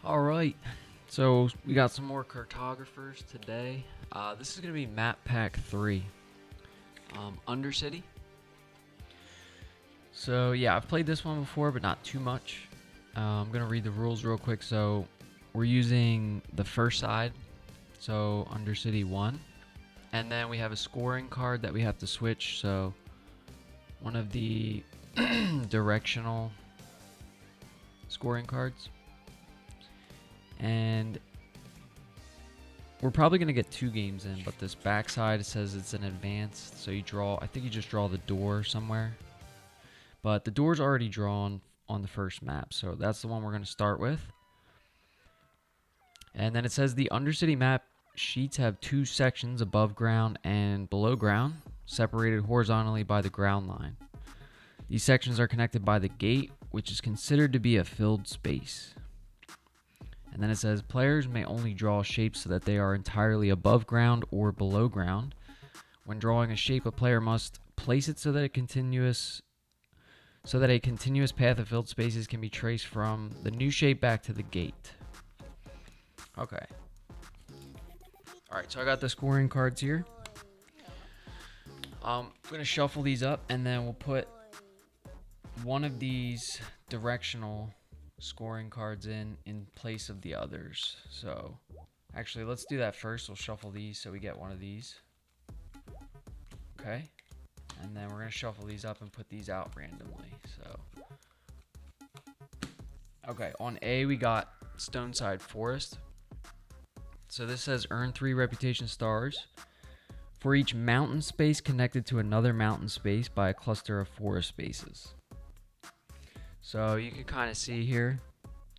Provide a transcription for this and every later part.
Alright, so we got some more cartographers today. This is going to be map pack 3, Undercity. So yeah, I've played this one before, but not too much. I'm going to read the rules real quick. So we're using the first side, so Undercity 1. And then we have a scoring card that we have to switch, so one of the directional scoring cards. And we're probably going to get 2 games in, but this backside, it says it's an advanced, so you draw, I think you just draw the door somewhere. But the door's already drawn on the first map, so that's the one we're going to start with. And then it says the Undercity map sheets have 2 sections, above ground and below ground, separated horizontally by the ground line. These sections are connected by the gate, which is considered to be a filled space. And then it says players may only draw shapes so that they are entirely above ground or below ground. When drawing a shape, a player must place it so that a continuous path of filled spaces can be traced from the new shape back to the gate. Okay. Alright, so I got the scoring cards here. I'm going to shuffle these up, and then we'll put one of these directional scoring cards in place of the others. So actually, let's do that first. We'll shuffle these so we get one of these. Okay. And then we're going to shuffle these up and put these out randomly. So okay, on A we got Stoneside Forest. So this says earn 3 reputation stars for each mountain space connected to another mountain space by a cluster of forest spaces. So you can kind of see here,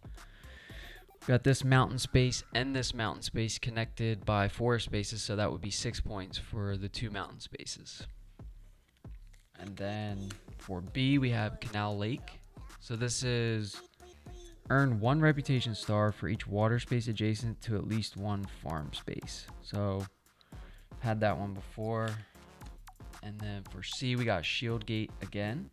we've got this mountain space and this mountain space connected by forest spaces, so that would be 6 points for the 2 mountain spaces. And then for B, we have Canal Lake. So this is earn 1 reputation star for each water space adjacent to at least 1 farm space. So had that one before. And then for C, we got Shield Gate again.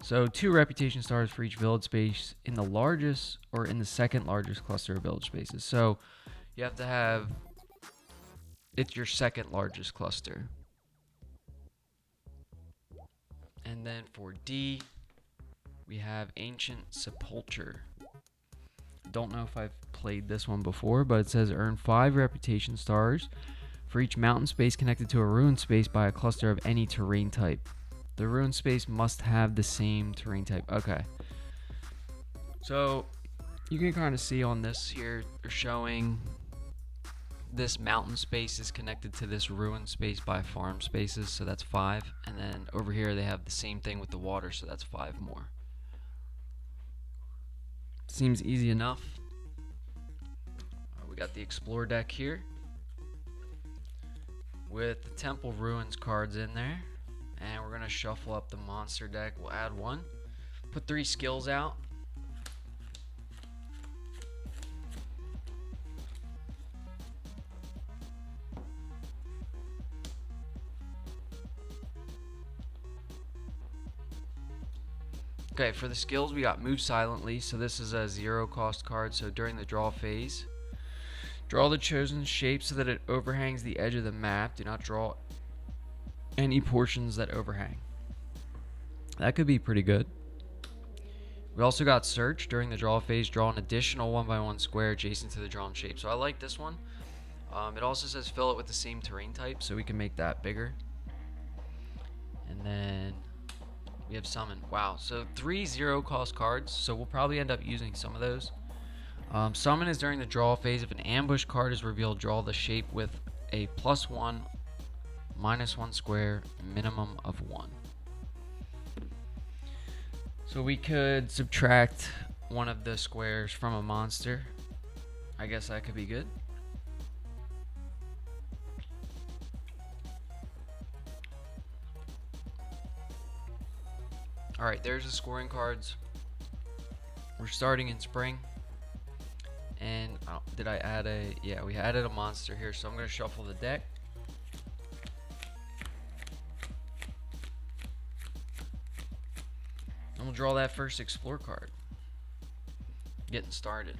So 2 reputation stars for each village space in the largest or in the second largest cluster of village spaces. So you have to have, it's your second largest cluster. And then for D, we have Ancient Sepulture. Don't know if I've played this one before, but it says earn 5 reputation stars for each mountain space connected to a ruin space by a cluster of any terrain type. The ruin space must have the same terrain type. Okay. So you can kind of see on this here, they're showing this mountain space is connected to this ruin space by farm spaces, so that's 5. And then over here they have the same thing with the water, so that's 5 more. Seems easy enough. We got the Explore deck here with the Temple Ruins cards in there. And we're going to shuffle up the monster deck. We'll add 1. Put 3 skills out. Okay, for the skills, we got Move Silently. So this is a 0 cost card. So during the draw phase, draw the chosen shape so that it overhangs the edge of the map. Do not draw any portions that overhang. That could be pretty good. We also got Search. During the draw phase, draw an additional 1x1 square adjacent to the drawn shape. So I like this one. It also says fill it with the same terrain type, so we can make that bigger. And then we have Summon. Wow, so 3 0 cost cards, so we'll probably end up using some of those. Summon is during the draw phase. If an ambush card is revealed, draw the shape with a +1, -1 square, minimum of 1. So we could subtract one of the squares from a monster. I guess that could be good. Alright, there's the scoring cards. We're starting in spring. And did I add a... Yeah, we added a monster here, so I'm going to shuffle the deck. And we'll draw that first Explore card. Getting started.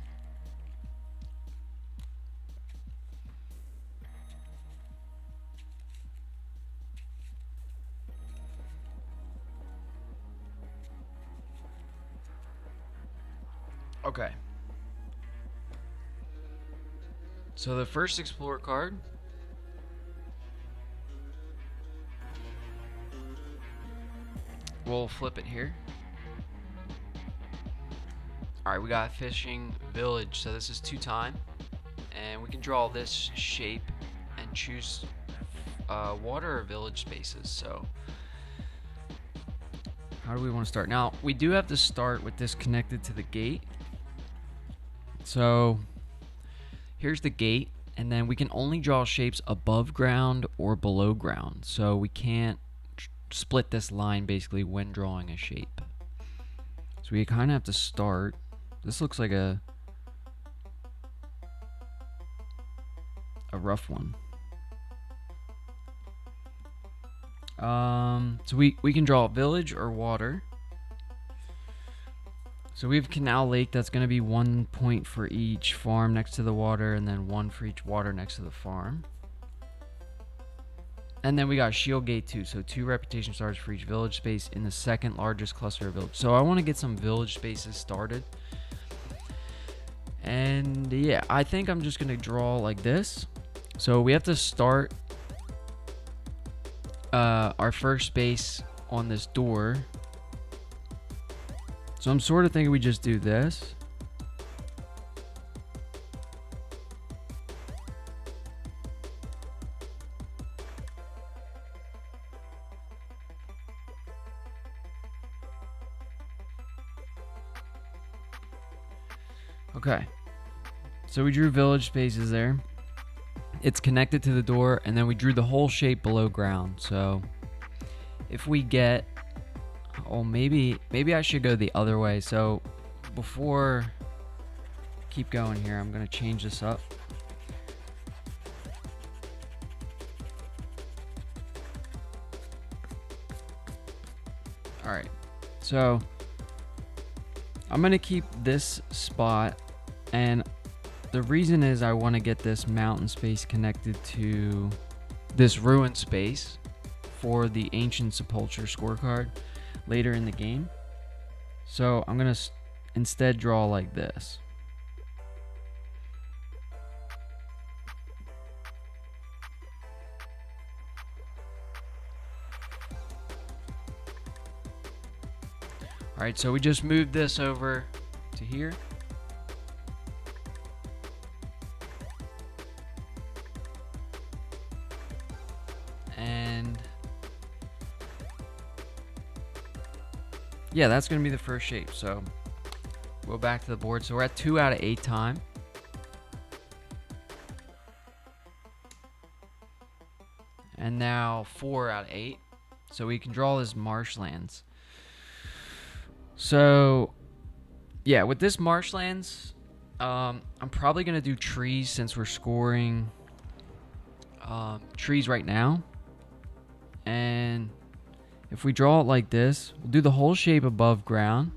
Okay. So the first Explorer card. We'll flip it here. Alright, we got Fishing Village. So this is 2-time. And we can draw this shape and choose water or village spaces. So how do we want to start? Now, we do have to start with this connected to the gate. So here's the gate, and then we can only draw shapes above ground or below ground. So we can't split this line basically when drawing a shape. So we kind of have to start. This looks like a rough one. So we can draw a village or water. So we have Canal Lake. That's going to be 1 point for each farm next to the water, and then 1 for each water next to the farm. And then we got Shield Gate 2, so 2 reputation stars for each village space in the second largest cluster of village. So I want to get some village spaces started. And yeah, I think I'm just going to draw like this. So we have to start our first space on this door. So I'm sort of thinking we just do this. Okay. So we drew village spaces there. It's connected to the door, and then we drew the whole shape below ground. So if we get, oh, maybe I should go the other way. So before keep going here, I'm gonna change this up. All right, so I'm gonna keep this spot, and the reason is I want to get this mountain space connected to this ruin space for the Ancient Sepulture scorecard later in the game. So I'm going to instead draw like this. Alright, so we just moved this over to here. And yeah, that's going to be the first shape. So go back to the board. So we're at 2 out of 8 time. And now 4 out of 8. So we can draw this marshlands. So yeah, with this marshlands, I'm probably going to do trees since we're scoring trees right now. And if we draw it like this, we'll do the whole shape above ground.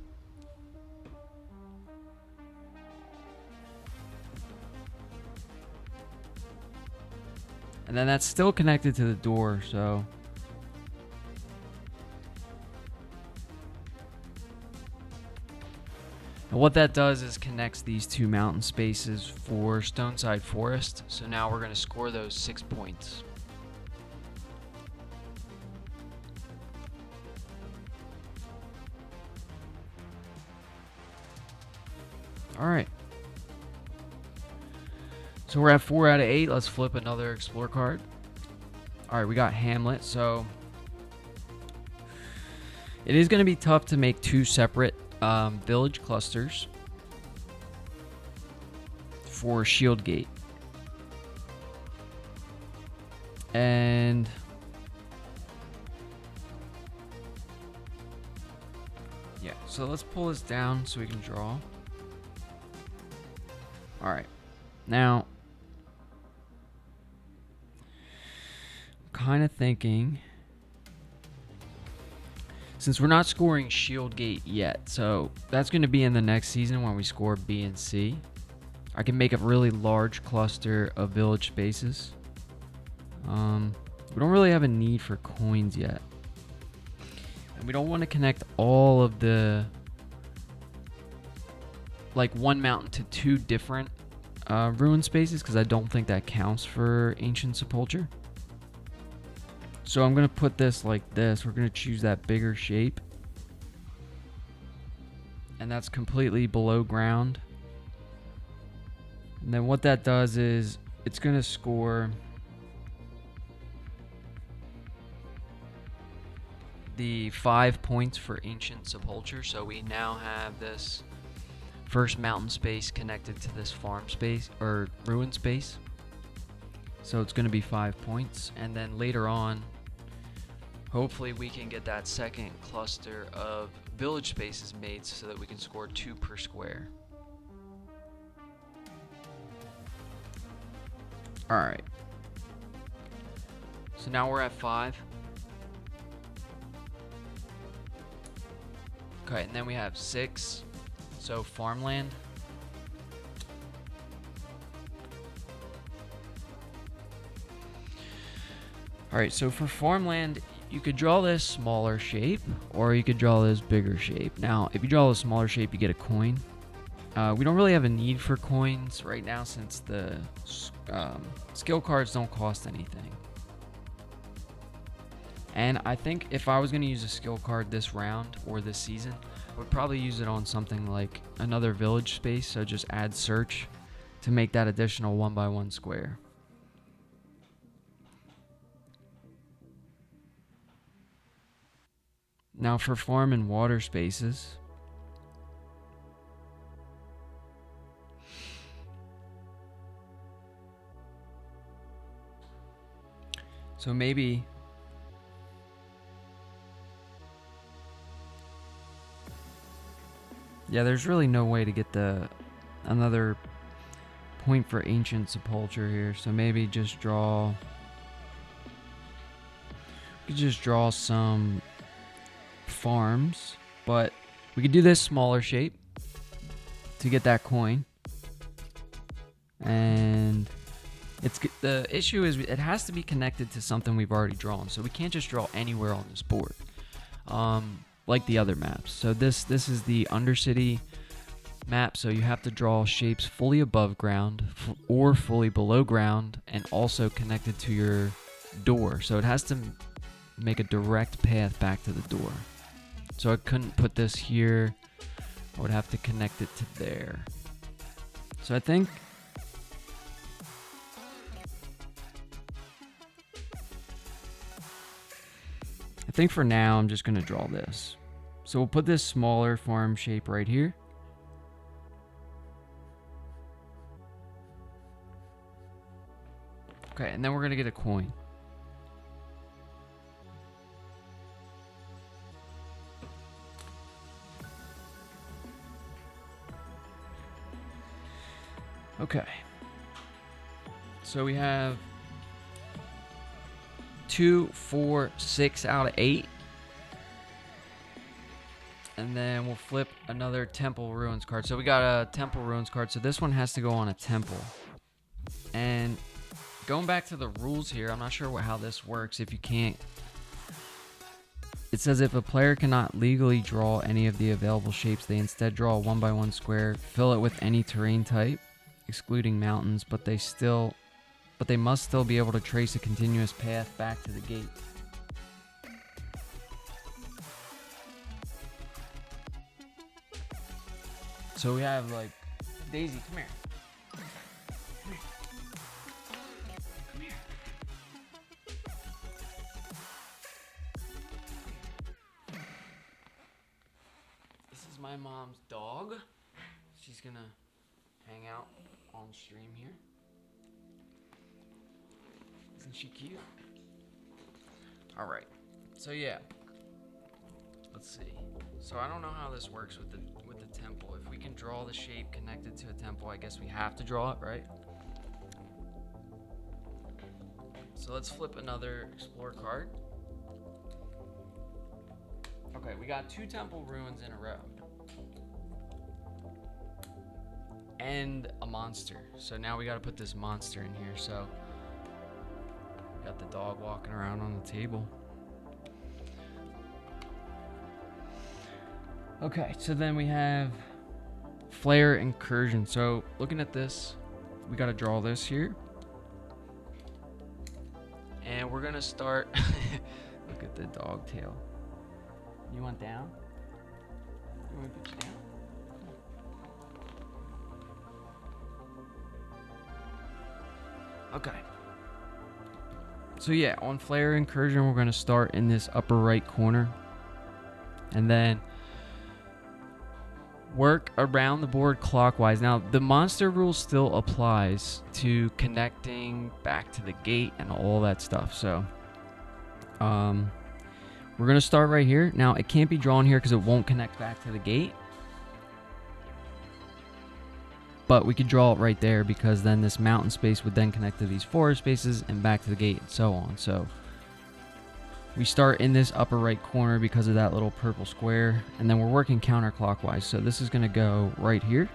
And then that's still connected to the door, so and what that does is connects these 2 mountain spaces for Stoneside Forest. So now we're going to score those 6 points. All right. So we're at 4 out of 8. Let's flip another Explore card. All right, we got Hamlet. So it is going to be tough to make 2 separate village clusters for Shield Gate. And yeah, so let's pull this down so we can draw. All right, now I'm kind of thinking, since we're not scoring Shield Gate yet, so that's going to be in the next season when we score B and C. I can make a really large cluster of village spaces. We don't really have a need for coins yet. And we don't want to connect all of the like one mountain to two different ruin spaces, because I don't think that counts for ancient sepulture. So I'm gonna put this like this. We're gonna choose that bigger shape, and that's completely below ground. And then what that does is it's gonna score the 5 points for ancient sepulture. So we now have this first mountain space connected to this farm space or ruin space. So it's going to be 5 points. And then later on, hopefully we can get that second cluster of village spaces made so that we can score 2 per square. Alright. So now we're at 5. Okay, and then we have 6. So farmland. Alright, so for farmland, you could draw this smaller shape, or you could draw this bigger shape. Now, if you draw the smaller shape, you get a coin. We don't really have a need for coins right now since the skill cards don't cost anything. And I think if I was going to use a skill card this round or this season, I would probably use it on something like another village space. So just add search to make that additional 1x1 square. Now for farm and water spaces. So maybe yeah, there's really no way to get another point for ancient sepulture here. So maybe just draw. We could just draw some farms, but we could do this smaller shape to get that coin. And the issue is it has to be connected to something we've already drawn. So we can't just draw anywhere on this board. Like the other maps. So this is the Undercity map, so you have to draw shapes fully above ground or fully below ground and also connected to your door. So it has to make a direct path back to the door. So I couldn't put this here. I would have to connect it to there. So I think for now I'm just going to draw this. So we'll put this smaller farm shape right here. Okay, and then we're going to get a coin. Okay. So we have 2, 4, 6 out of 8. And then we'll flip another Temple Ruins card. So we got a Temple Ruins card. So this one has to go on a temple. And going back to the rules here, I'm not sure how this works. If you can't... It says if a player cannot legally draw any of the available shapes, they instead draw a 1x1 square, fill it with any terrain type, excluding mountains, but they must still be able to trace a continuous path back to the gate. So we have like Daisy, come here. Come here. Come here. This is my mom's dog. She's gonna hang out on stream here. Isn't she cute? All right. So yeah. Let's see. So I don't know how this works with the temple. If we can draw the shape connected to a temple, I guess we have to draw it, right? So let's flip another Explore card. Okay, we got 2 temple ruins in a row. And a monster. So now we got to put this monster in here. So got the dog walking around on the table. Okay, so then we have Flare Incursion. So looking at this, we got to draw this here. And we're going to start. Look at the dog tail. You want down? You want to pitch down? Okay. So yeah, on Flare Incursion, we're going to start in this upper right corner. And then work around the board clockwise. Now, the monster rule still applies to connecting back to the gate and all that stuff. So, we're going to start right here. Now, it can't be drawn here because it won't connect back to the gate. But we could draw it right there because then this mountain space would then connect to these forest spaces and back to the gate and so on. So we start in this upper right corner because of that little purple square, and then we're working counterclockwise. So this is going to go right here.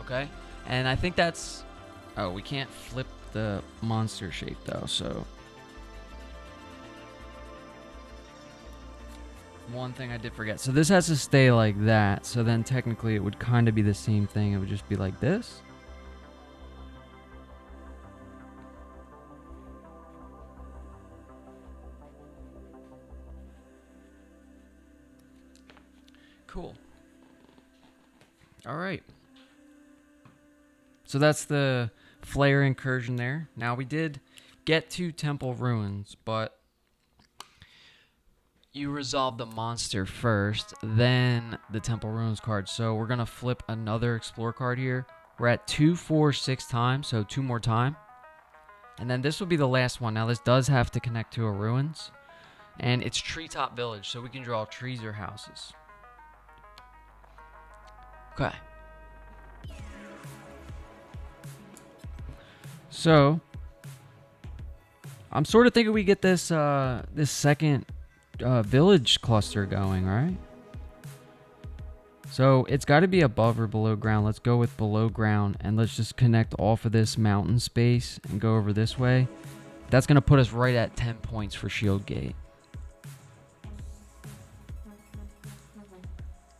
Okay, and I think that's... Oh, we can't flip the monster shape though, so... One thing I did forget. So this has to stay like that. So then technically it would kind of be the same thing. It would just be like this. Cool. All right. So that's the Flare Incursion there. Now we did get to Temple Ruins, but you resolve the monster first, then the Temple Ruins card. So we're going to flip another Explore card here. We're at 2, 4, 6 times, so 2 more time. And then this will be the last one. Now this does have to connect to a Ruins. And it's Treetop Village, so we can draw trees or houses. Okay. So, I'm sort of thinking we get this this second village cluster going, right? So it's got to be above or below ground. Let's go with below ground, and let's just connect off of this mountain space and go over this way. That's going to put us right at 10 points for Shield Gate.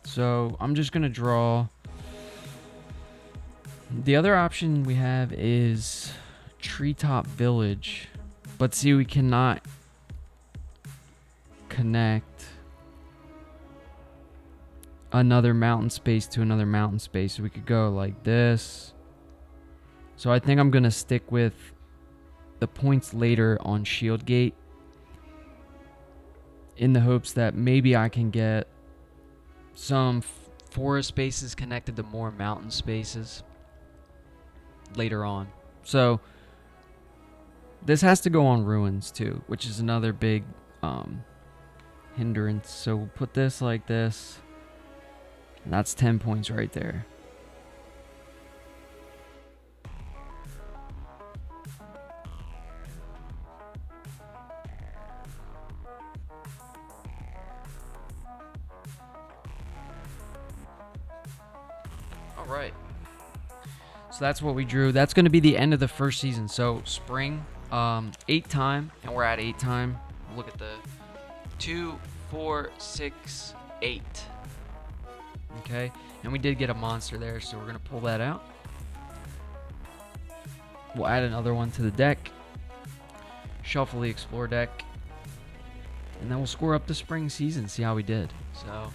So I'm just going to draw. The other option we have is Treetop Village, but see, we cannot connect another mountain space to another mountain space. So we could go like this. So I think I'm going to stick with the points later on Shield Gate in the hopes that maybe I can get some forest spaces connected to more mountain spaces later on. So this has to go on Ruins too, which is another big hindrance. So we'll put this like this. And that's 10 points right there. All right. So that's what we drew. That's going to be the end of the first season. So spring, 8 time, and we're at 8 time. Look at the 2, 4, 6, 8. Okay, and we did get a monster there, so we're going to pull that out. We'll add another one to the deck. Shuffle the Explore deck. And then we'll score up the spring season, see how we did. So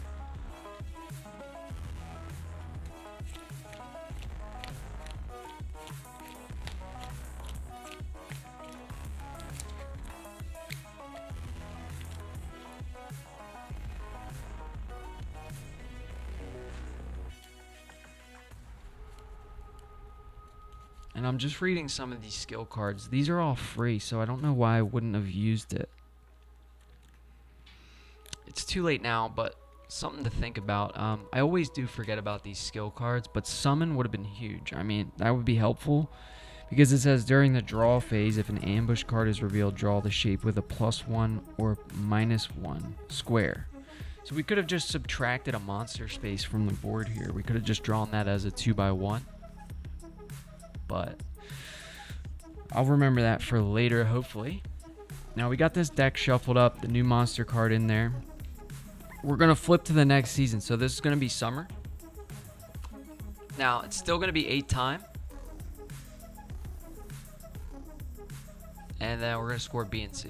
and I'm just reading some of these skill cards. These are all free, so I don't know why I wouldn't have used it. It's too late now, but something to think about. I always do forget about these skill cards, but Summon would have been huge. I mean, that would be helpful because it says during the draw phase, if an ambush card is revealed, draw the shape with a +1 or -1 square. So we could have just subtracted a monster space from the board here. We could have just drawn that as a 2x1. But I'll remember that for later, hopefully. Now we got this deck shuffled up, the new monster card in there. We're going to flip to the next season. So this is going to be summer. Now, it's still going to be 8 time. And then we're going to score B and C.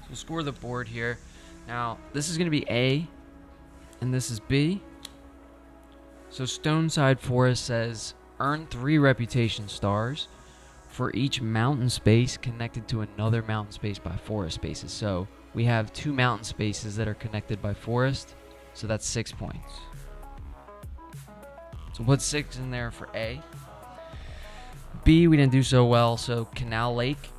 So we'll score the board here. Now, this is going to be A, and this is B. So Stoneside Forest says, earn 3 reputation stars for each mountain space connected to another mountain space by forest spaces. So we have 2 mountain spaces that are connected by forest, so that's 6 points. So put 6 in there for A. B, we didn't do so well, so Canal Lake.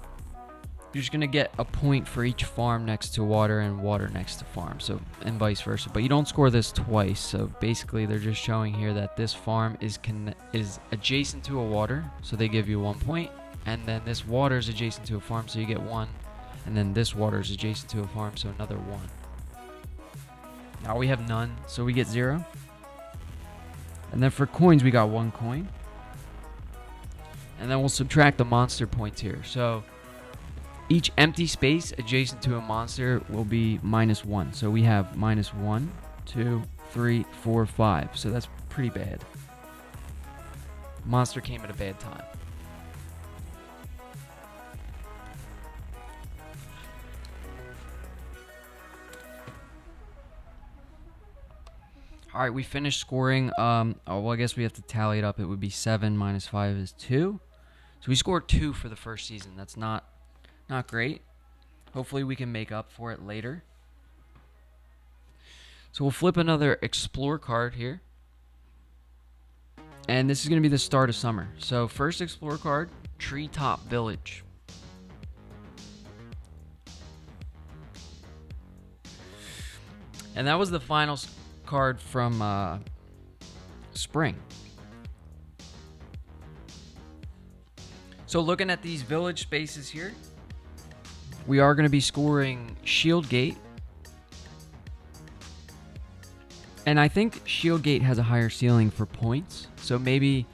You're just going to get a point for each farm next to water and water next to farm, so and vice versa. But you don't score this twice, so basically they're just showing here that this farm is adjacent to a water, so they give you 1 point. And then this water is adjacent to a farm, so you get 1. And then this water is adjacent to a farm, so another 1. Now we have none, so we get 0. And then for coins, we got 1 coin. And then we'll subtract the monster points here. So each empty space adjacent to a monster will be -1. So we have -1, 2, 3, 4, 5. So that's pretty bad. Monster came at a bad time. All right, we finished scoring. Well, I guess we have to tally it up. It would be 7 minus 5 is 2. So we scored 2 for the first season. That's not great. Hopefully we can make up for it later. So we'll flip another Explore card here. And this is going to be the start of summer. So first Explore card, Treetop Village. And that was the final card from spring. So looking at these village spaces here, we are going to be scoring Shield Gate. And I think Shield Gate has a higher ceiling for points. So maybe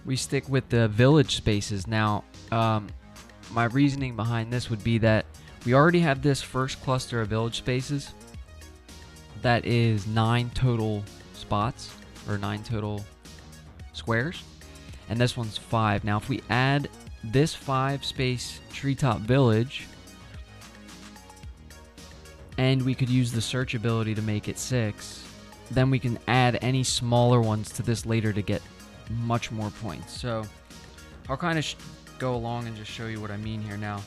we stick with the village spaces. Now, my reasoning behind this would be that we already have this first cluster of village spaces. That is 9 total spots, or 9 total squares. And this one's 5. Now, if we add this 5 space Treetop Village, and we could use the search ability to make it 6, then we can add any smaller ones to this later to get much more points. So I'll kind of go along and just show you what I mean here now.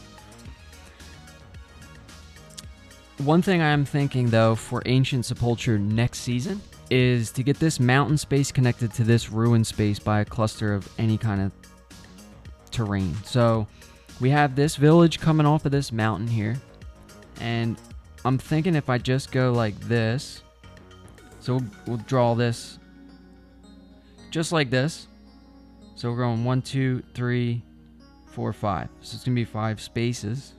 One thing I am thinking, though, for Ancient Sepulture next season is to get this mountain space connected to this ruin space by a cluster of any kind of terrain. So we have this village coming off of this mountain here, and I'm thinking if I just go like this, so we'll draw this just like this. So we're going 1, 2, 3, 4, 5. So it's gonna be 5 spaces.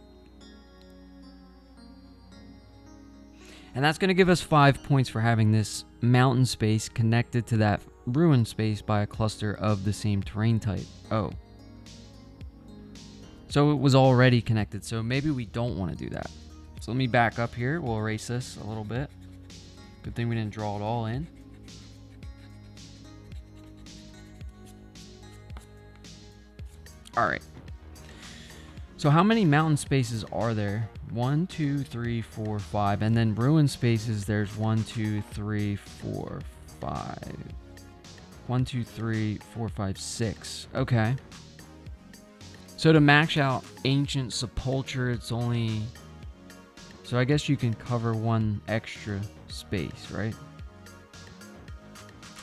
And that's going to give us 5 points for having this mountain space connected to that ruin space by a cluster of the same terrain type. Oh. So it was already connected, so maybe we don't want to do that. So let me back up here. We'll erase this a little bit. Good thing we didn't draw it all in. All right. So how many mountain spaces are there? 1, 2, 3, 4, 5. And then ruin spaces, there's 1, 2, 3, 4, 5. 1, 2, 3, 4, 5, 6. Okay. So to max out Ancient Sepulture, it's only... So I guess you can cover 1 extra space, right?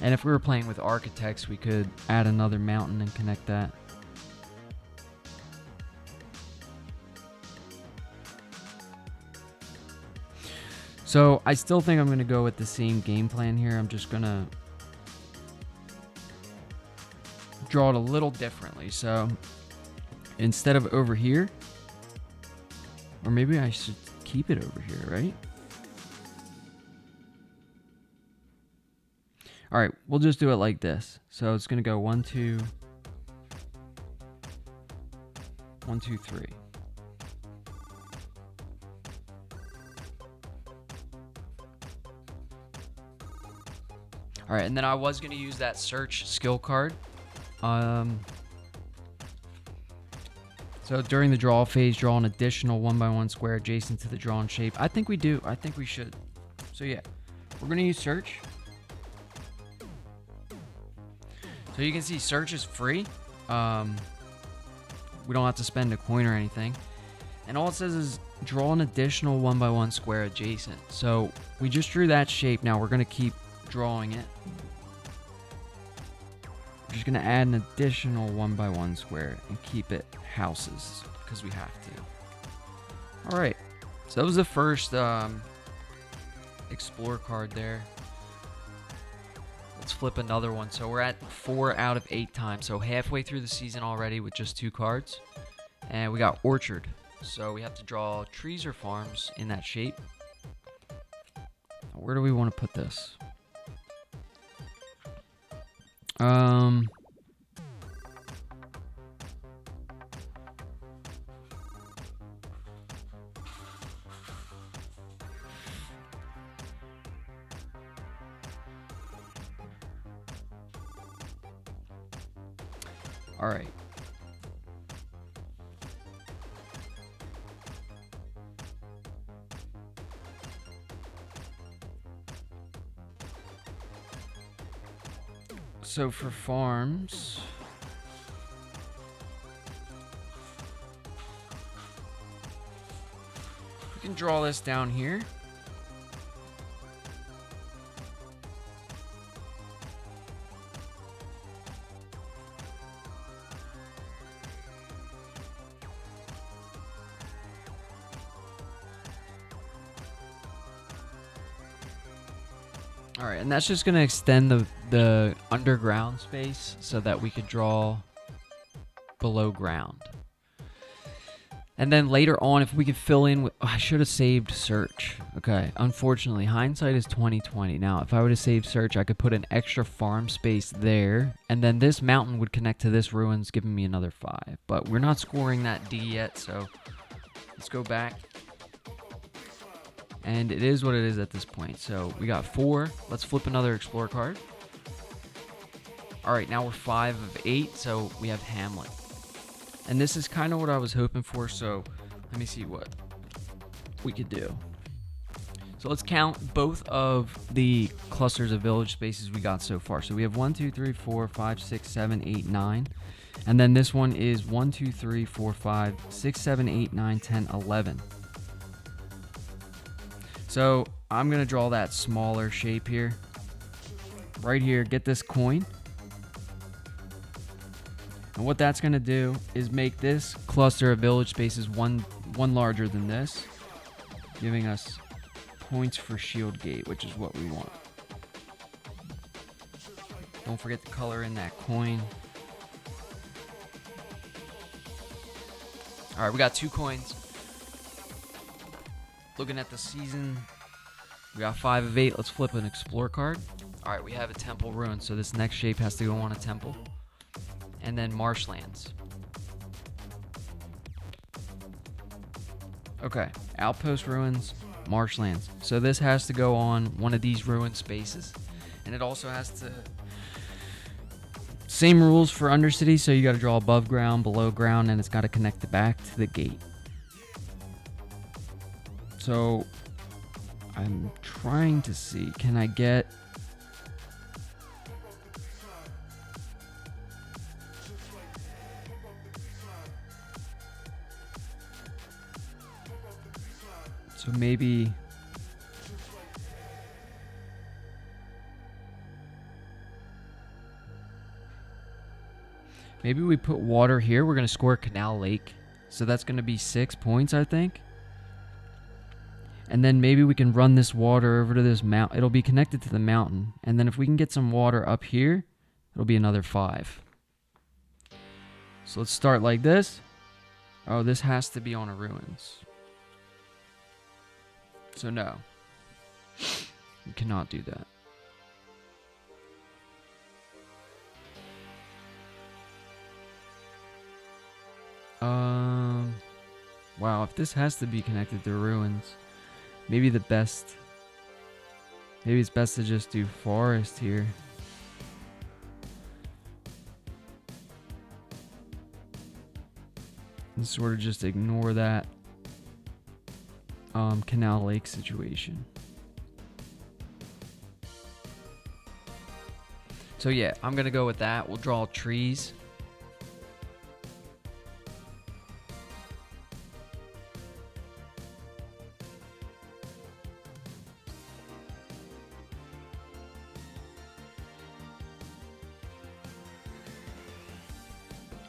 And if we were playing with Architects, we could add another mountain and connect that. So I still think I'm going to go with the same game plan here. I'm just going to draw it a little differently. So instead of over here, or maybe I should keep it over here, right? All right, we'll just do it like this. So it's gonna go 1, 2, 1, 2, 3. All right, and then I was gonna use that search skill card. So during the draw phase, draw an additional 1x1 square adjacent to the drawn shape. I think we do. I think we should. So yeah, we're gonna use search. So you can see search is free. We don't have to spend a coin or anything. And all it says is draw an additional 1x1 square adjacent. So we just drew that shape. Now we're gonna keep drawing it. We're just gonna add an additional 1x1 square and keep it houses because we have to. All right, so that was the first explore card there. Let's flip another one. So we're at 4 out of 8 times, so halfway through the season already with just 2 cards. And we got orchard, so we have to draw trees or farms in that shape. Where do we want to put this? All right. So for farms, we can draw this down here. All right, and that's just going to extend the underground space so that we could draw below ground. And then later on, if we could fill in with, I should have saved search. Okay, unfortunately, hindsight is 20/20. Now, if I would have saved search, I could put an extra farm space there, and then this mountain would connect to this ruins, giving me another 5. But we're not scoring that D yet, so let's go back. And it is what it is at this point. So we got 4. Let's flip another explore card. All right, now we're 5 of 8, so we have Hamlet. And this is kind of what I was hoping for, so let me see what we could do. So let's count both of the clusters of village spaces we got so far. So we have 1, 2, 3, 4, 5, 6, 7, 8, 9. And then this one is 1, 2, 3, 4, 5, 6, 7, 8, 9, 10, 11. So I'm going to draw that smaller shape here. Right here, get this coin. And what that's going to do is make this cluster of village spaces one larger than this, giving us points for shield gate, which is what we want. Don't forget to color in that coin. All right, we got 2 coins. Looking at the season, we got 5 of 8. Let's flip an explore card. All right, we have a temple ruin, so this next shape has to go on a temple. And then marshlands. Okay, outpost ruins, marshlands. So this has to go on one of these ruined spaces. And it also has to... Same rules for Undercity, so you got to draw above ground, below ground, and it's got to connect it back to the gate. So I'm trying to see, can I get... So maybe... Maybe we put water here. We're going to score Canal Lake. So that's going to be 6 points, I think. And then maybe we can run this water over to this mountain. It'll be connected to the mountain. And then if we can get some water up here, it'll be another 5. So let's start like this. Oh, this has to be on a ruins. So no. We cannot do that. Wow, if this has to be connected to ruins, maybe it's best to just do forest here. And sort of just ignore that canal lake situation. So yeah, I'm gonna go with that. We'll draw trees.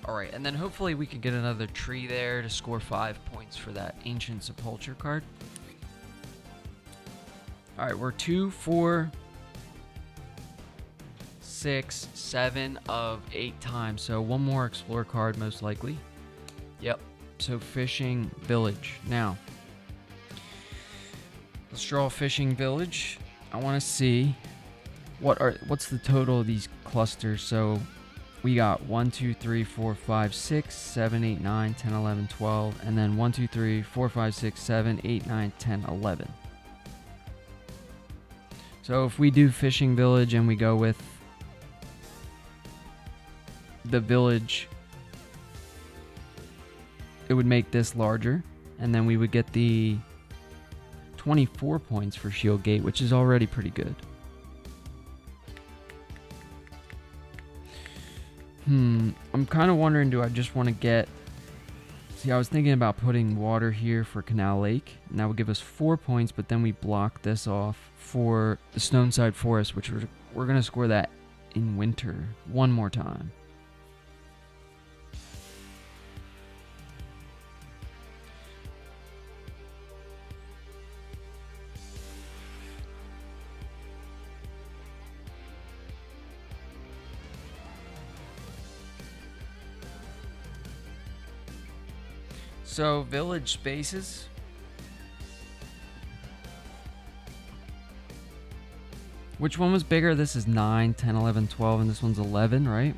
Alright, and then hopefully we can get another tree there to score 5 points for that Ancient Sepulture card. Alright, we're 2, 4, 6, 7 of 8 times. So one more Explore card most likely. Yep, so Fishing Village. Now, let's draw a Fishing Village. I want to see what's the total of these clusters. So we got 1, 2, 3, 4, 5, 6, 7, 8, 9, 10, 11, 12, and then 1, 2, 3, 4, 5, 6, 7, 8, 9, 10, 11. So if we do Fishing Village and we go with the village, it would make this larger, and then we would get the 24 points for Shield Gate, which is already pretty good. I'm kind of wondering, do I just want to get... See, I was thinking about putting water here for Canal Lake, and that would give us 4 points, but then we block this off for the Stoneside Forest, which we're going to score that in winter one more time. So, village spaces. Which one was bigger? This is 9, 10, 11, 12, and this one's 11, right?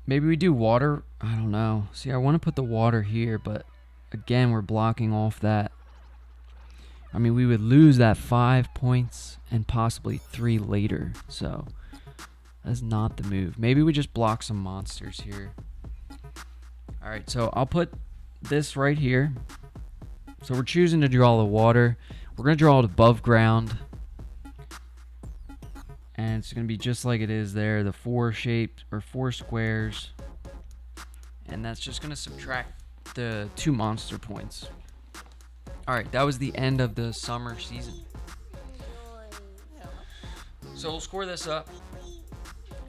Maybe we do water. I don't know. See, I want to put the water here, but again, we're blocking off that. I mean, we would lose that 5 points and possibly 3 later. So that's not the move. Maybe we just block some monsters here. All right, so I'll put this right here. So we're choosing to draw the water. We're going to draw it above ground. And it's going to be just like it is there. The 4 shapes or 4 squares. And that's just going to subtract the 2 monster points. Alright, that was the end of the summer season. So we'll score this up.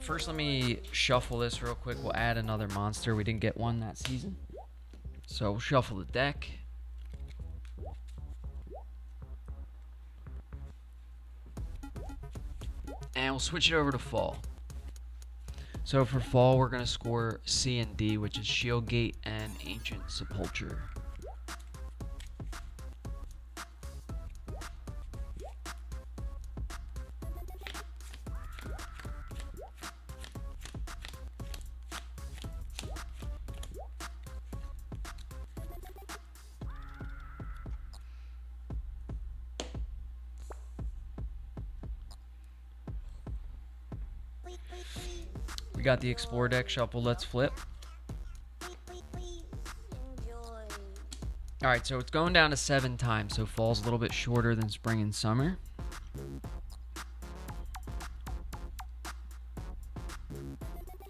First, let me shuffle this real quick. We'll add another monster. We didn't get one that season. So we'll shuffle the deck. And we'll switch it over to fall. So for fall, we're going to score C and D, which is Shield Gate and Ancient Sepulture. We got the Explore deck shuffle. Let's flip. Alright, so it's going down to 7 times, so fall's a little bit shorter than spring and summer.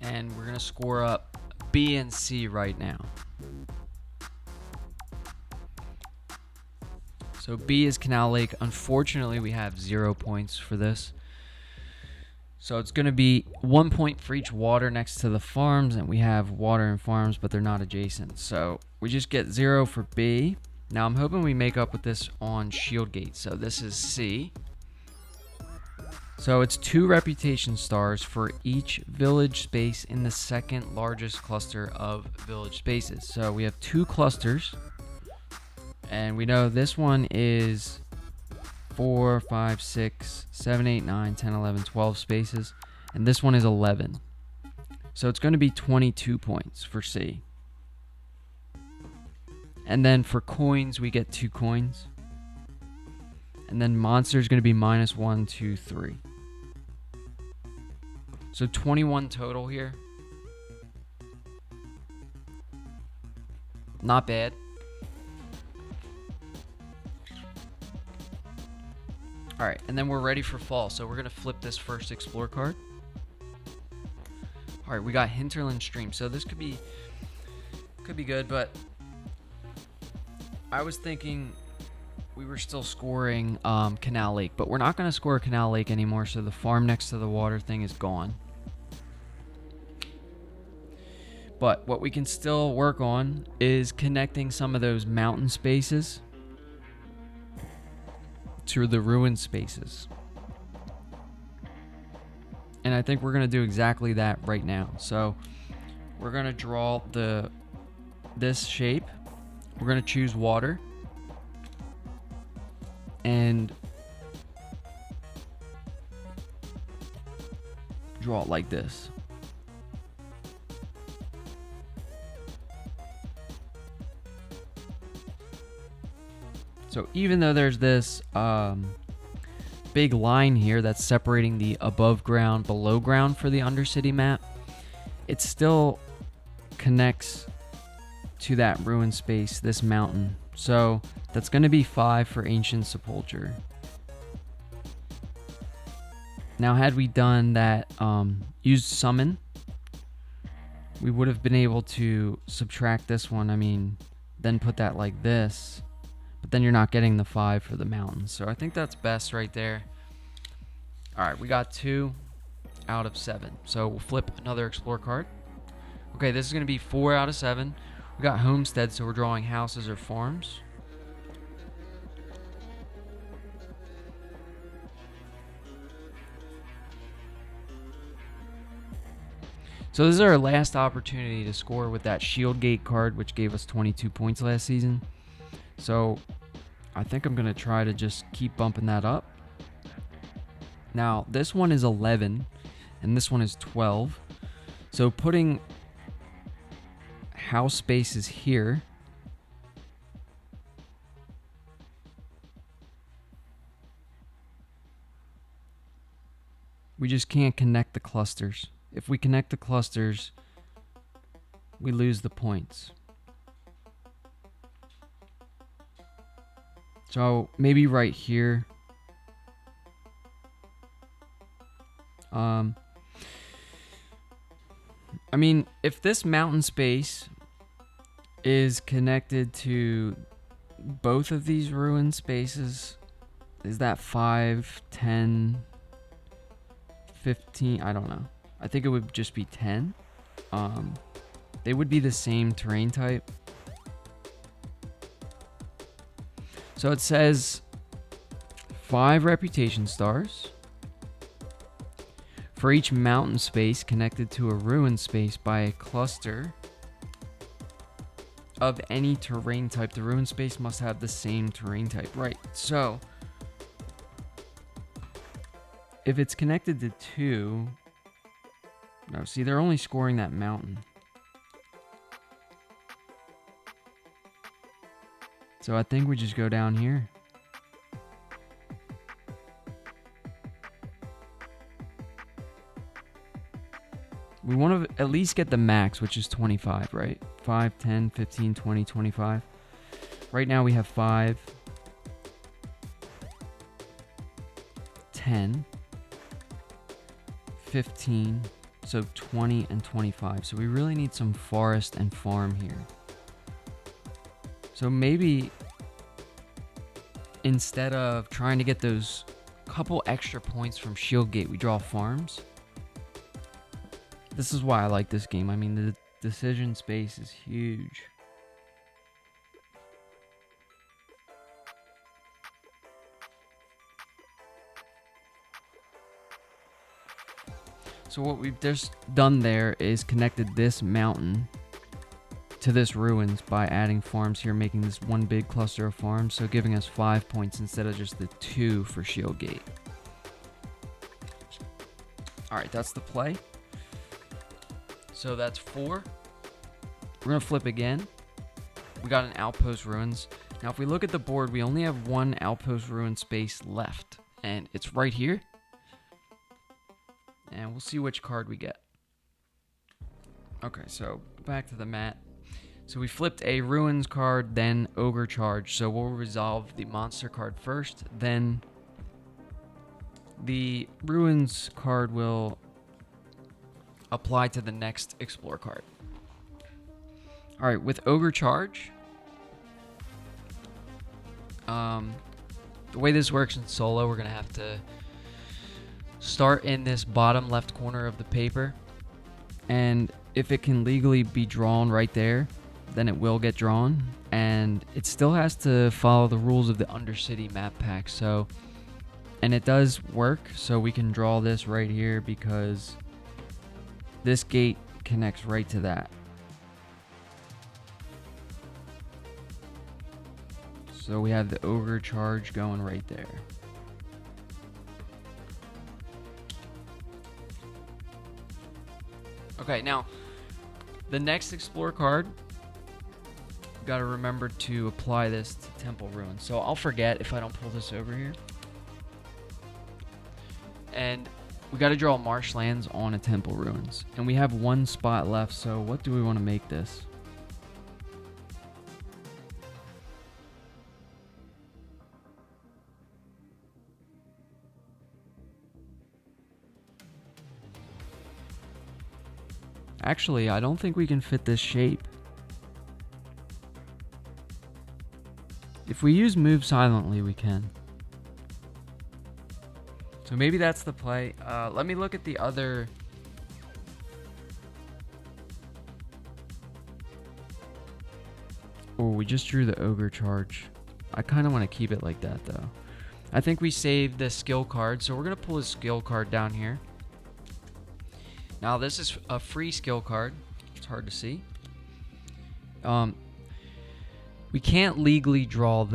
And we're going to score up B and C right now. So B is Canal Lake. Unfortunately, we have 0 points for this. So it's going to be 1 point for each water next to the farms, and we have water and farms, but they're not adjacent. So we just get 0 for B. Now I'm hoping we make up with this on Shield Gate. So this is C. So it's 2 reputation stars for each village space in the second largest cluster of village spaces. So we have 2 clusters. And we know this one is 4, 5, 6, 7, 8, 9, 10, 11, 12 spaces. And this one is 11. So it's going to be 22 points for C. And then for coins, we get 2 coins. And then monster is going to be -1, 2, 3. So 21 total here. Not bad. Alright, and then we're ready for fall. So we're going to flip this first explore card. Alright, we got Hinterland Stream. So this could be good, but I was thinking we were still scoring Canal Lake, but we're not going to score Canal Lake anymore, so the farm next to the water thing is gone. But what we can still work on is connecting some of those mountain spaces to the ruined spaces. And I think we're going to do exactly that right now. So we're going to draw this shape. We're going to choose water. And draw it like this. So even though there's this big line here that's separating the above ground, below ground for the Undercity map, it still connects to that ruined space, this mountain. So that's going to be 5 for Ancient Sepulture. Now, had we done that, used Summon, we would have been able to subtract this one. I mean, then put that like this. But then you're not getting the 5 for the mountain. So I think that's best right there. Alright, we got 2 out of 7. So we'll flip another Explore card. Okay, this is going to be 4 out of 7. We got Homestead, so we're drawing houses or farms. So this is our last opportunity to score with that Shield Gate card, which gave us 22 points last season. So I think I'm going to try to just keep bumping that up. Now, this one is 11, and this one is 12. So putting house spaces here. We just can't connect the clusters. If we connect the clusters, we lose the points. So maybe right here. I mean, if this mountain space is connected to both of these ruined spaces, is that 5, 10, 15? I don't know. I think it would just be 10. They would be the same terrain type. So it says 5 reputation stars for each mountain space connected to a ruined space by a cluster of any terrain type. The ruined space must have the same terrain type. Right. So if it's connected to 2... No, see, they're only scoring that mountain. So I think we just go down here. We want to at least get the max, which is 25, right? 5, 10, 15, 20, 25. Right now we have 5, 10, 15... So 20 and 25. So we really need some forest and farm here. So maybe instead of trying to get those couple extra points from Shield Gate, we draw farms. This is why I like this game. I mean, the decision space is huge. So what we've just done there is connected this mountain to this ruins by adding farms here, making this one big cluster of farms, so giving us 5 points instead of just the 2 for shield gate. Alright, that's the play. So that's 4. We're going to flip again. We got an outpost ruins. Now if we look at the board, we only have one outpost ruin space left, and it's right here. And we'll see which card we get. Okay, so back to the mat. So we flipped a ruins card, then ogre charge. So we'll resolve the monster card first, then the ruins card will apply to the next explore card. All right, with ogre charge, the way this works in solo, we're gonna have to start in this bottom left corner of the paper, and if it can legally be drawn right there, then it will get drawn, and it still has to follow the rules of the Undercity map pack. So, and it does work, so we can draw this right here because this gate connects right to that. So we have the ogre charge going right there. Okay, now the next explore card, got to remember to apply this to temple ruins. So I'll forget if I don't pull this over here. And we got to draw marshlands on a temple ruins, and we have one spot left. So what do we want to make this? Actually, I don't think we can fit this shape. If we use move silently, we can. So maybe that's the play. Let me look at the other. Oh, we just drew the ogre charge. I kind of want to keep it like that, though. I think we saved the skill card, so we're going to pull his skill card down here. Now, this is a free skill card. It's hard to see. We can't legally draw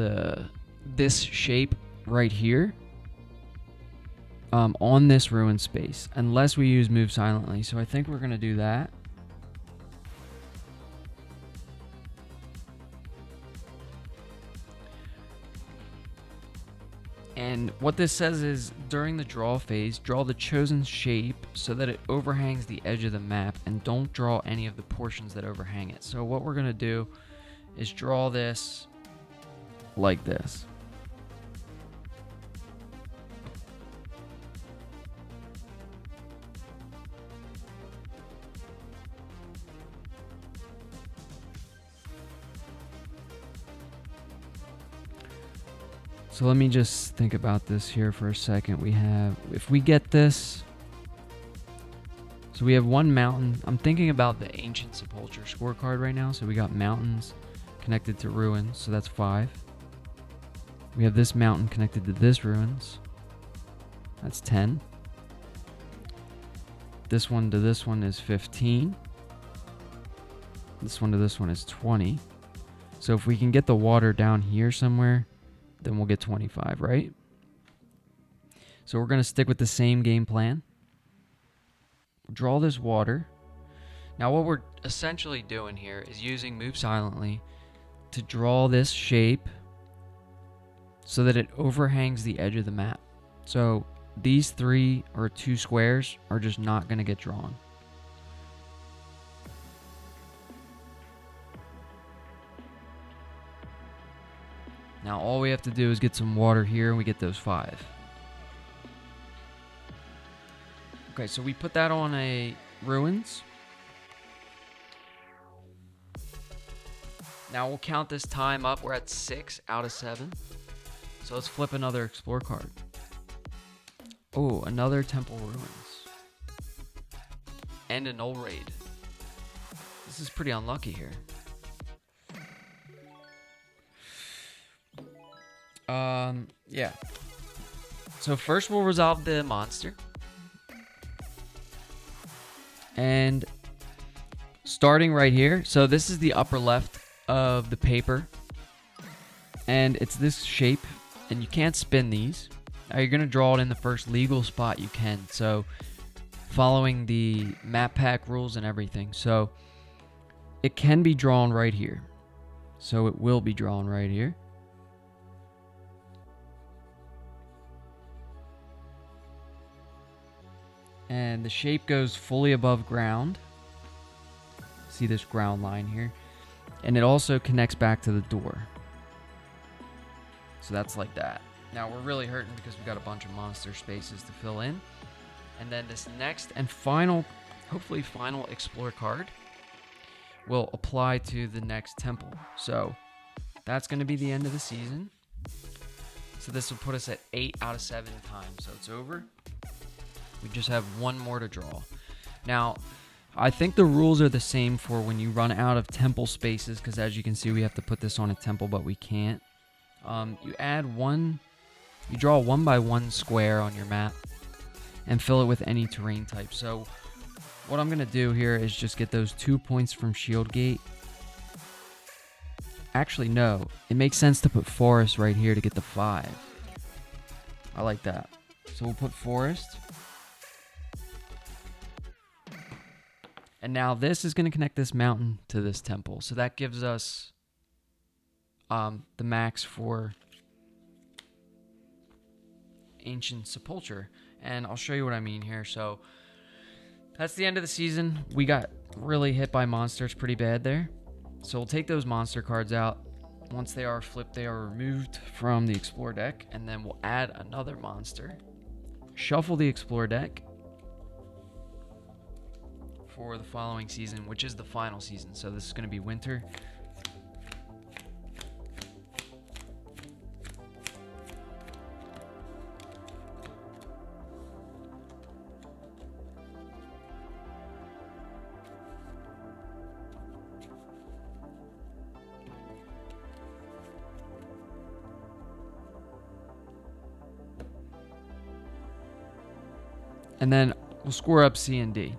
this shape right here on this ruin space unless we use move silently. So I think we're going to do that. And what this says is, during the draw phase, draw the chosen shape so that it overhangs the edge of the map, and don't draw any of the portions that overhang it. So what we're going to do is draw this like this. So let me just think about this here for a second. We have, if we get this, so we have one mountain. I'm thinking about the ancient sepulcher scorecard right now. So we got mountains connected to ruins, so that's 5. We have this mountain connected to this ruins. That's 10. This one to this one is 15. This one to this one is 20. So if we can get the water down here somewhere, then we'll get 25, right? So we're going to stick with the same game plan. Draw this water. Now what we're essentially doing here is using move silently to draw this shape so that it overhangs the edge of the map. So these 3 or 2 squares are just not going to get drawn. Now all we have to do is get some water here, and we get those 5. Okay, so we put that on a ruins. Now we'll count this time up. We're at 6 out of 7. So let's flip another explore card. Oh, another temple ruins. And a null raid. This is pretty unlucky here. Yeah. So first we'll resolve the monster. And starting right here. So this is the upper left of the paper, and it's this shape, and you can't spin these. Now you're going to draw it in the first legal spot you can, so following the map pack rules and everything. So it can be drawn right here. So it will be drawn right here. And the shape goes fully above ground. See this ground line here? And it also connects back to the door. So that's like that. Now we're really hurting because we got a bunch of monster spaces to fill in. And then this next and final, hopefully final explore card will apply to the next temple. So that's going to be the end of the season. So this will put us at 8 out of 7 times. So it's over. We just have one more to draw. Now, I think the rules are the same for when you run out of temple spaces, because as you can see, we have to put this on a temple, but we can't. You draw a 1x1 square on your map and fill it with any terrain type. So what I'm going to do here is just get those 2 points from Shield Gate. Actually, no. It makes sense to put forest right here to get the 5. I like that. So we'll put forest. And now this is going to connect this mountain to this temple. So that gives us the max for Ancient Sepulture. And I'll show you what I mean here. So that's the end of the season. We got really hit by monsters pretty bad there. So we'll take those monster cards out. Once they are flipped, they are removed from the Explore deck. And then we'll add another monster. Shuffle the Explore deck for the following season, which is the final season. So this is going to be winter. And then we'll score up C and D.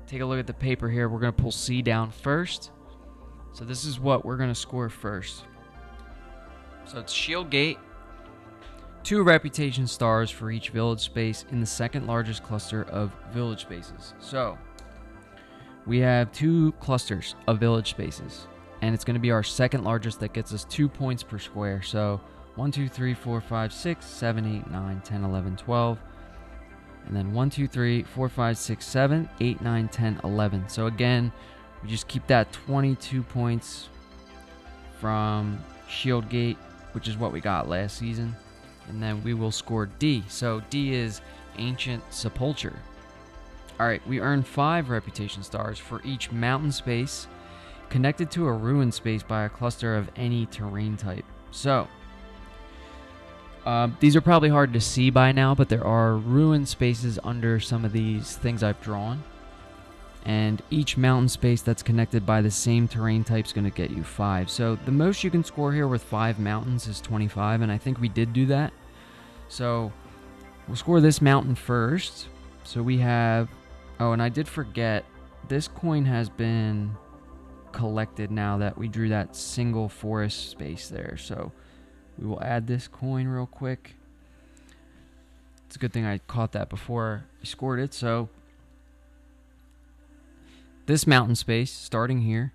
Take a look at the paper here. We're going to pull C down first. So this is what we're going to score first. So it's Shield Gate, 2 reputation stars for each village space in the second largest cluster of village spaces. So we have 2 clusters of village spaces, and it's going to be our second largest that gets us 2 points per square. So 1, 2, 3, 4, 5, 6, 7, 8, 9, 10, 11, 12. And then 1, 2, 3, 4, 5, 6, 7, 8, 9, 10, 11. So again, we just keep that 22 points from Shield Gate, which is what we got last season. And then we will score D. So D is Ancient Sepulture. Alright, we earn 5 reputation stars for each mountain space connected to a ruin space by a cluster of any terrain type. So these are probably hard to see by now, but there are ruin spaces under some of these things I've drawn. And each mountain space that's connected by the same terrain type is going to get you 5. So the most you can score here with 5 mountains is 25, and I think we did do that. So we'll score this mountain first. So we have... Oh, and I did forget, this coin has been collected now that we drew that single forest space there. So we will add this coin real quick. It's a good thing I caught that before I scored it. So this mountain space, starting here,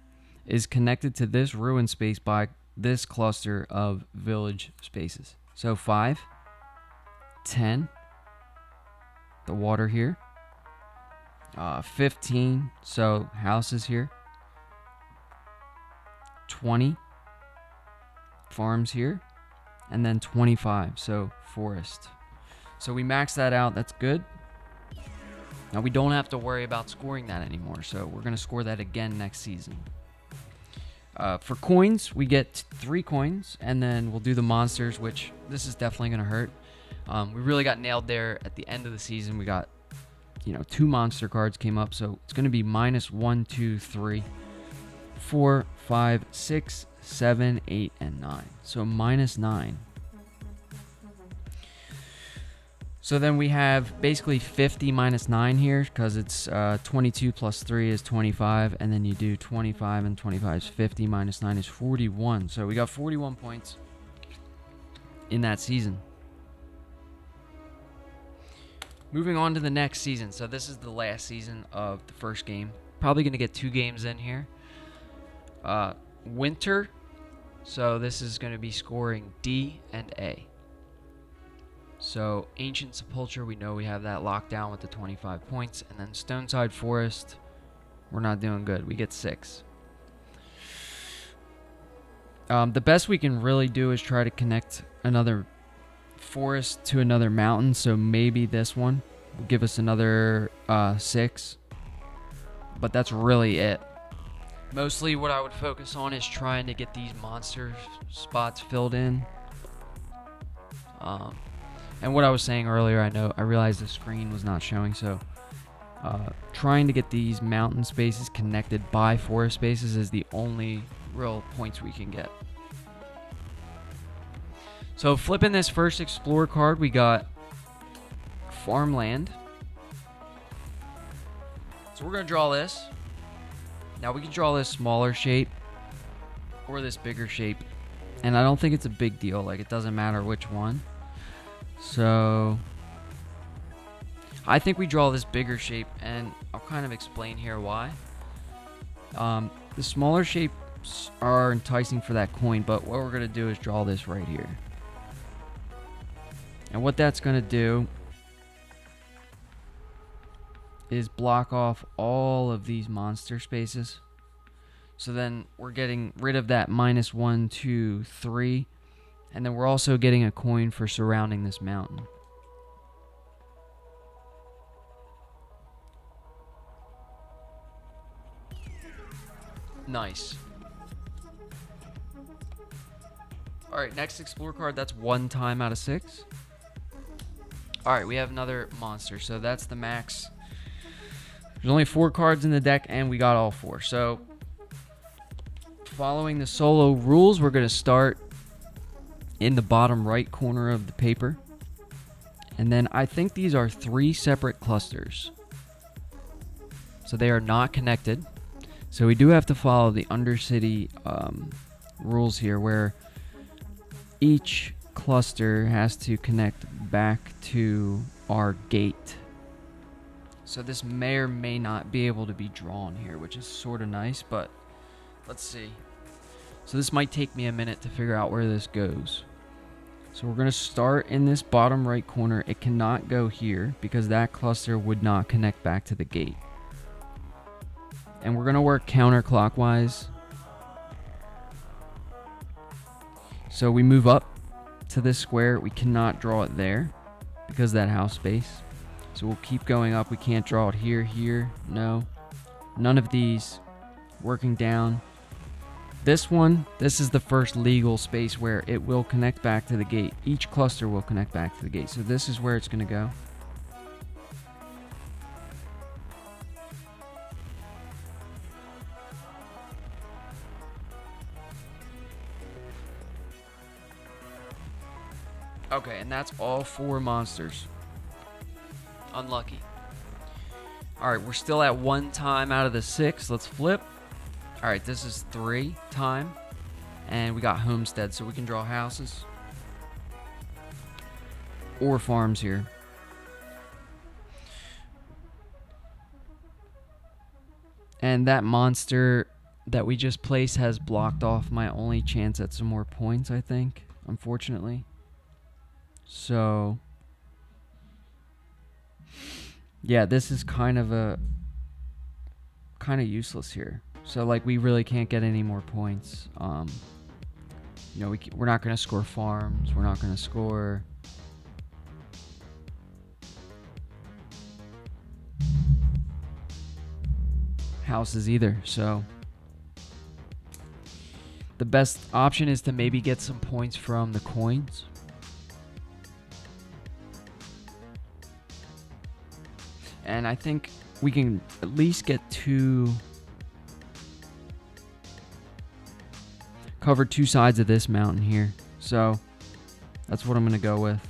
is connected to this ruin space by this cluster of village spaces. So 5, 10, the water here, 15, so houses here, 20, farms here, and then 25, so forest. So we max that out. That's good. Now we don't have to worry about scoring that anymore, so we're going to score that again next season. For coins, we get 3 coins, and then we'll do the monsters, which this is definitely going to hurt. We really got nailed there at the end of the season. We got, 2 monster cards came up, so it's going to be minus 1, 2, 3, 4, 5, 6, 7, 8, and 9. So minus 9. So then we have basically 50 minus 9 here, because it's 22 plus 3 is 25, and then you do 25 and 25 is 50 minus 9 is 41. So we got 41 points in that season. Moving on to the next season. So this is the last season of the first game. Probably going to get 2 games in here. Winter. So this is going to be scoring D and A. So Ancient Sepulture, we know we have that locked down with the 25 points. And then Stoneside Forest, we're not doing good. We get 6. The best we can really do is try to connect another forest to another mountain. So maybe this one will give us another 6. But that's really it. Mostly what I would focus on is trying to get these monster spots filled in. And what I was saying earlier, I realized the screen was not showing, so trying to get these mountain spaces connected by forest spaces is the only real points we can get. So flipping this first Explore card, we got Farmland. So we're going to draw this. Now we can draw this smaller shape or this bigger shape, and I don't think it's a big deal. Like, it doesn't matter which one. So I think we draw this bigger shape, and I'll kind of explain here why. The smaller shapes are enticing for that coin, but what we're going to do is draw this right here. And what that's going to do is block off all of these monster spaces. So then we're getting rid of that -1, 2, 3. And then we're also getting a coin for surrounding this mountain. Nice. Alright, next Explore card, that's 1 time out of 6. Alright, we have another monster, so that's the max. There's only 4 cards in the deck, and we got all 4. So, following the solo rules, we're going to start in the bottom right corner of the paper. And then I think these are 3 separate clusters. So they are not connected. So we do have to follow the Undercity rules here, where each cluster has to connect back to our gate. So this may or may not be able to be drawn here, which is sort of nice, but let's see. So this might take me a minute to figure out where this goes. So we're going to start in this bottom right corner. It cannot go here because that cluster would not connect back to the gate. And we're going to work counterclockwise. So we move up to this square. We cannot draw it there because of that house space. So we'll keep going up. We can't draw it here, here, no. None of these. Working down. This one, this is the first legal space where it will connect back to the gate. Each cluster will connect back to the gate. So this is where it's going to go. Okay, and that's all 4 monsters. Unlucky. Alright, we're still at 1 time out of the 6. Let's flip. Alright, this is 3 time. And we got homestead, so we can draw houses. Or farms here. And that monster that we just placed has blocked off my only chance at some more points, I think. Unfortunately. So yeah, this is kind of useless here. So like, we really can't get any more points. You know, we're not going to score farms. We're not going to score houses either. So the best option is to maybe get some points from the coins. And I think we can at least get cover 2 sides of this mountain here. So that's what I'm going to go with.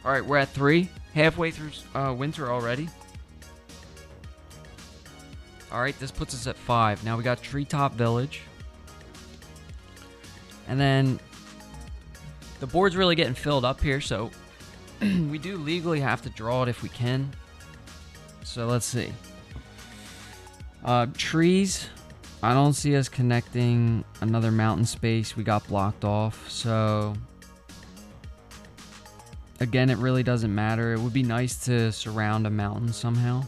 All right, we're at 3. Halfway through winter already. All right, this puts us at 5. Now we got Treetop Village. And then the board's really getting filled up here, so we do legally have to draw it if we can. So let's see. Trees. I don't see us connecting another mountain space. We got blocked off, so again, it really doesn't matter. It would be nice to surround a mountain somehow,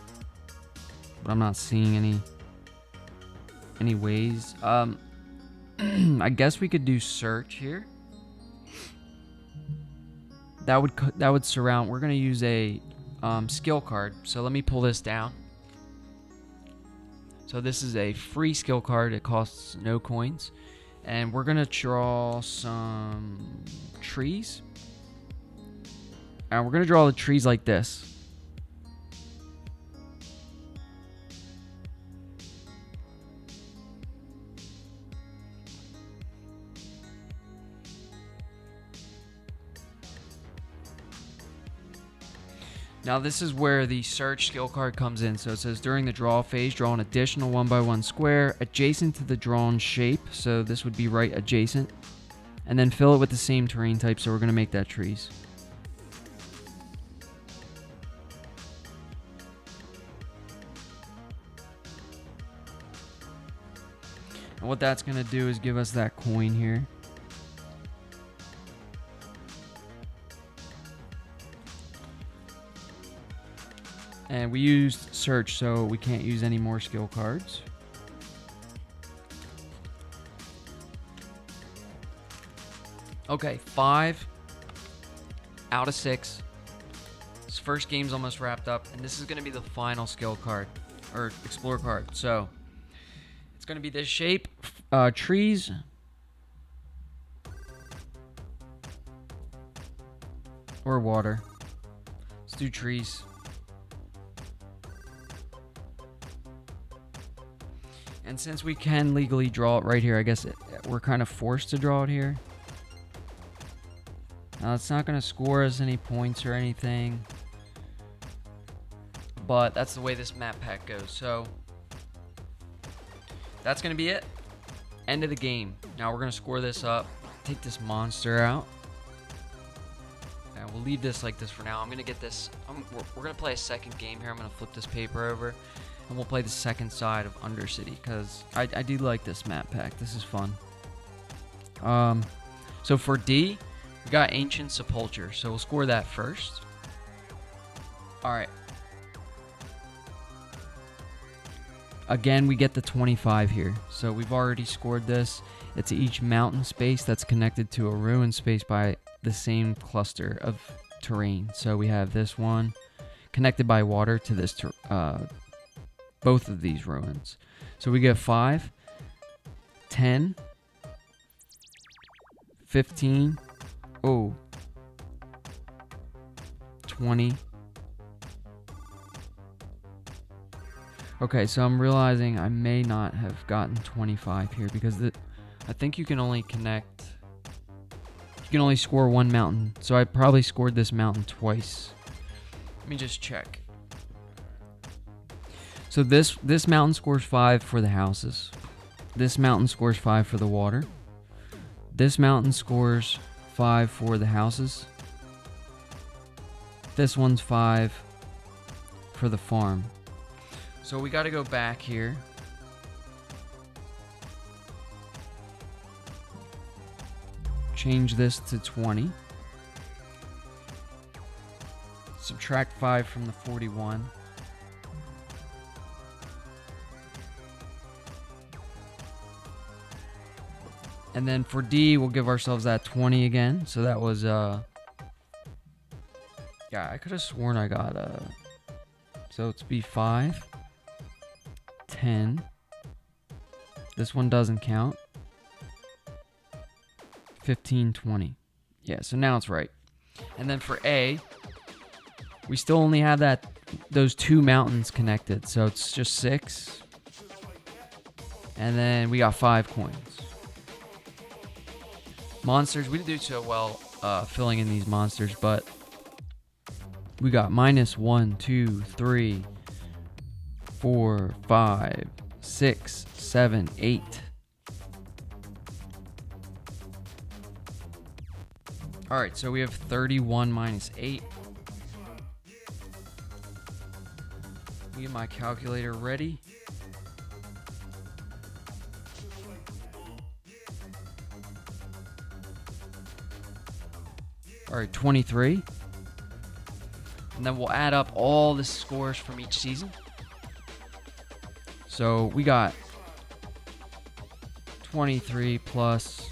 but I'm not seeing any ways. I guess we could do search here. That would surround. We're gonna use a skill card. So let me pull this down. So this is a free skill card. It costs no coins, and we're gonna draw some trees. And we're gonna draw the trees like this. Now this is where the search skill card comes in. So it says during the draw phase, draw an additional 1x1 square adjacent to the drawn shape. So this would be right adjacent. And then fill it with the same terrain type. So we're going to make that trees. And what that's going to do is give us that coin here. And we used search, so we can't use any more skill cards. Okay, 5 out of 6. This first game's almost wrapped up, and this is going to be the final skill card, or explore card. So it's going to be this shape, trees. Or water. Let's do trees. And since we can legally draw it right here, I guess we're kind of forced to draw it here. Now, it's not going to score us any points or anything, but that's the way this map pack goes. So that's going to be it. End of the game. Now we're going to score this up. Take this monster out. And we'll leave this like this for now. I'm going to get this. We're going to play a second game here. I'm going to flip this paper over. And we'll play the second side of Undercity because I do like this map pack. This is fun. So for D, we got Ancient Sepulture. So we'll score that first. All right. Again, we get the 25 here. So we've already scored this. It's each mountain space that's connected to a ruin space by the same cluster of terrain. So we have this one connected by water to this both of these ruins. So we get 5, 10, 15, 20. Okay, so I'm realizing I may not have gotten 25 here because I think you can only connect, you can only score one mountain. So I probably scored this mountain twice. Let me just check. So this mountain scores 5 for the houses. This mountain scores 5 for the water. This mountain scores 5 for the houses. This one's 5 for the farm. So we got to go back here. Change this to 20. Subtract 5 from the 41. And then for D, we'll give ourselves that 20 again. So that was, yeah, I could have sworn I got, so it's be 5, 10. This one doesn't count. 15, 20. Yeah, so now it's right. And then for A, we still only have those 2 mountains connected. So it's just 6. And then we got 5 coins. Monsters, we didn't do so well filling in these monsters, but We got minus 1, 2, 3, 4, 5, 6, 7, 8. All right, so we have 31 minus 8. Get my calculator ready. All right, 23. And then we'll add up all the scores from each season. So we got 23 plus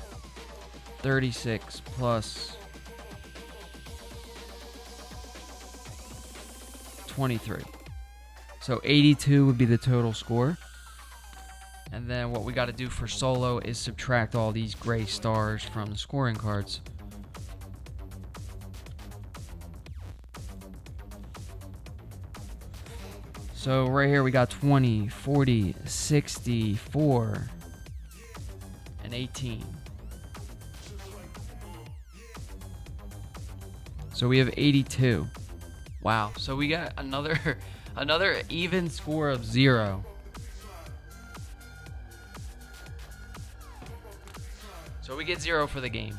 36 plus 23. So 82 would be the total score. And then what we got to do for solo is subtract all these gray stars from the scoring cards. So right here we got 20, 40, 64, and 18. So we have 82. Wow. So we got another even score of 0. So we get 0 for the game.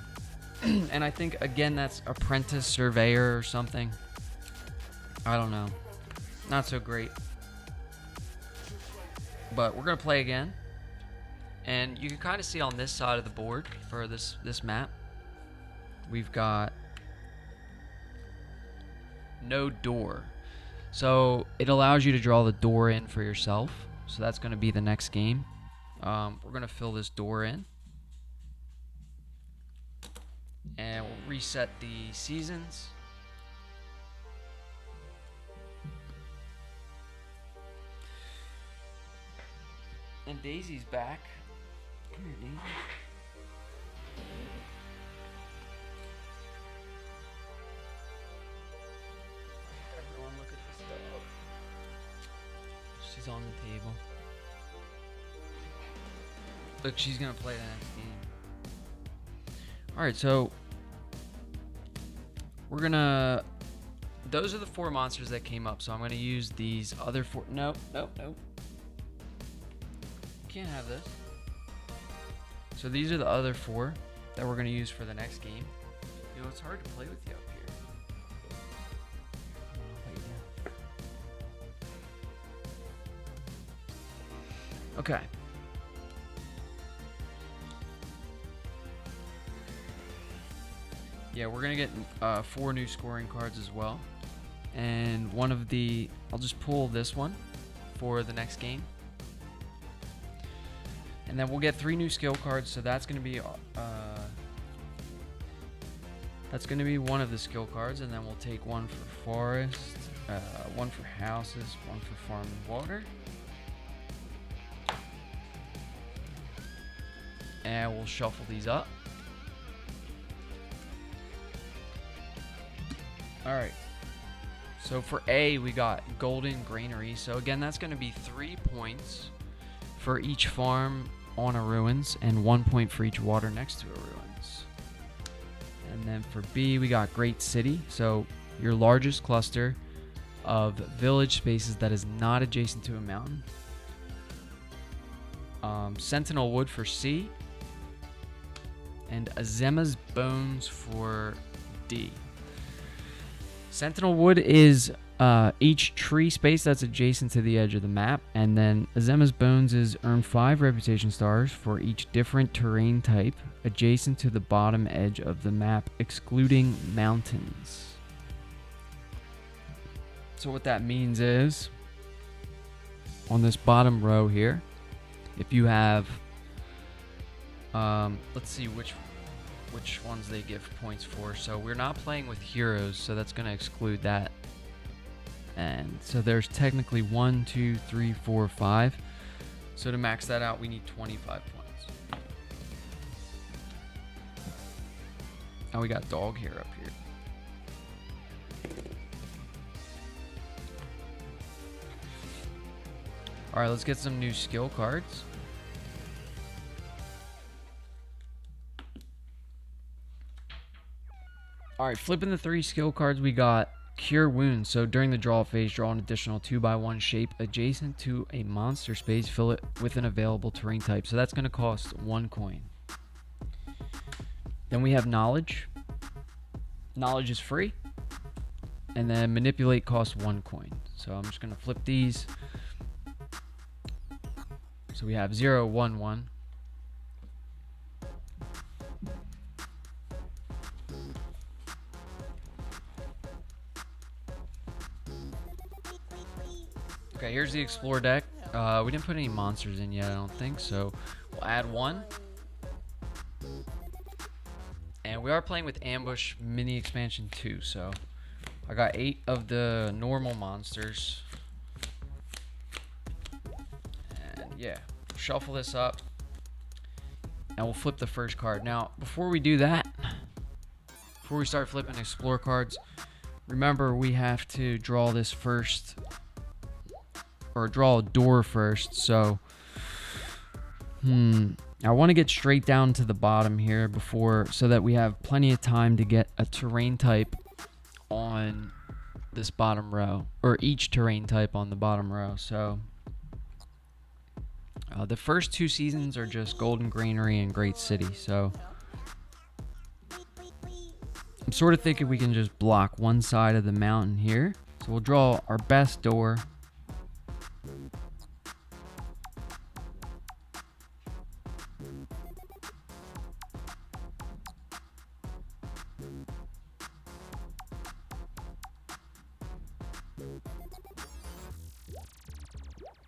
And I think, again, that's apprentice surveyor or something. I don't know. Not so great. But we're going to play again. And you can kind of see on this side of the board for this map, we've got no door. So it allows you to draw the door in for yourself. So that's going to be the next game. We're going to fill this door in. And we'll reset the seasons. And Daisy's back. Come here, Daisy. Everyone look at this dog. She's on the table. Look, she's gonna play the next game. Alright, so we're gonna... Those are the 4 monsters that came up, so I'm gonna use these other 4... Nope. Can't have this. So these are the other 4 that we're gonna use for the next game. You know, it's hard to play with you up here. Okay. Yeah, we're gonna get 4 new scoring cards as well. And one of the... I'll just pull this one for the next game. And then we'll get 3 new skill cards, so that's gonna be one of the skill cards, and then we'll take 1 for forest, 1 for houses, 1 for farm and water. And we'll shuffle these up. Alright. So for A, we got golden granary. So again, that's gonna be 3 points for each farm on a ruins and 1 point for each water next to a ruins. And then for B, we got great city. So your largest cluster of village spaces that is not adjacent to a mountain. Sentinel wood for C. And Azema's bones for D. Sentinel wood is each tree space that's adjacent to the edge of the map, and then Azema's bones is earn 5 reputation stars for each different terrain type adjacent to the bottom edge of the map, excluding mountains. So what that means is, on this bottom row here, if you have, let's see which ones they give points for. So we're not playing with heroes, so that's going to exclude that. And so there's technically 1, 2, 3, 4, 5. So to max that out, we need 25 points. Now we got dog hair up here. All right, let's get some new skill cards. All right, flipping the 3 skill cards, we got Cure Wounds. So during the draw phase, draw an additional 2x1 shape adjacent to a monster space. Fill it with an available terrain type. So that's going to cost 1 coin. Then we have Knowledge. Knowledge is free. And then Manipulate costs 1 coin. So I'm just going to flip these. So we have 0, 1, 1. Okay, here's the Explore deck. We didn't put any monsters in yet, I don't think, so we'll add 1. And we are playing with Ambush Mini Expansion 2, so I got 8 of the normal monsters. And yeah, shuffle this up. And we'll flip the first card. Now, before we do that, before we start flipping Explore cards, remember we have to draw this first, or draw a door first. So, I want to get straight down to the bottom here before, so that we have plenty of time to get a terrain type on this bottom row, or each terrain type on the bottom row. So the first 2 seasons are just Golden Granary and Great City. So I'm sort of thinking we can just block one side of the mountain here. So we'll draw our best door.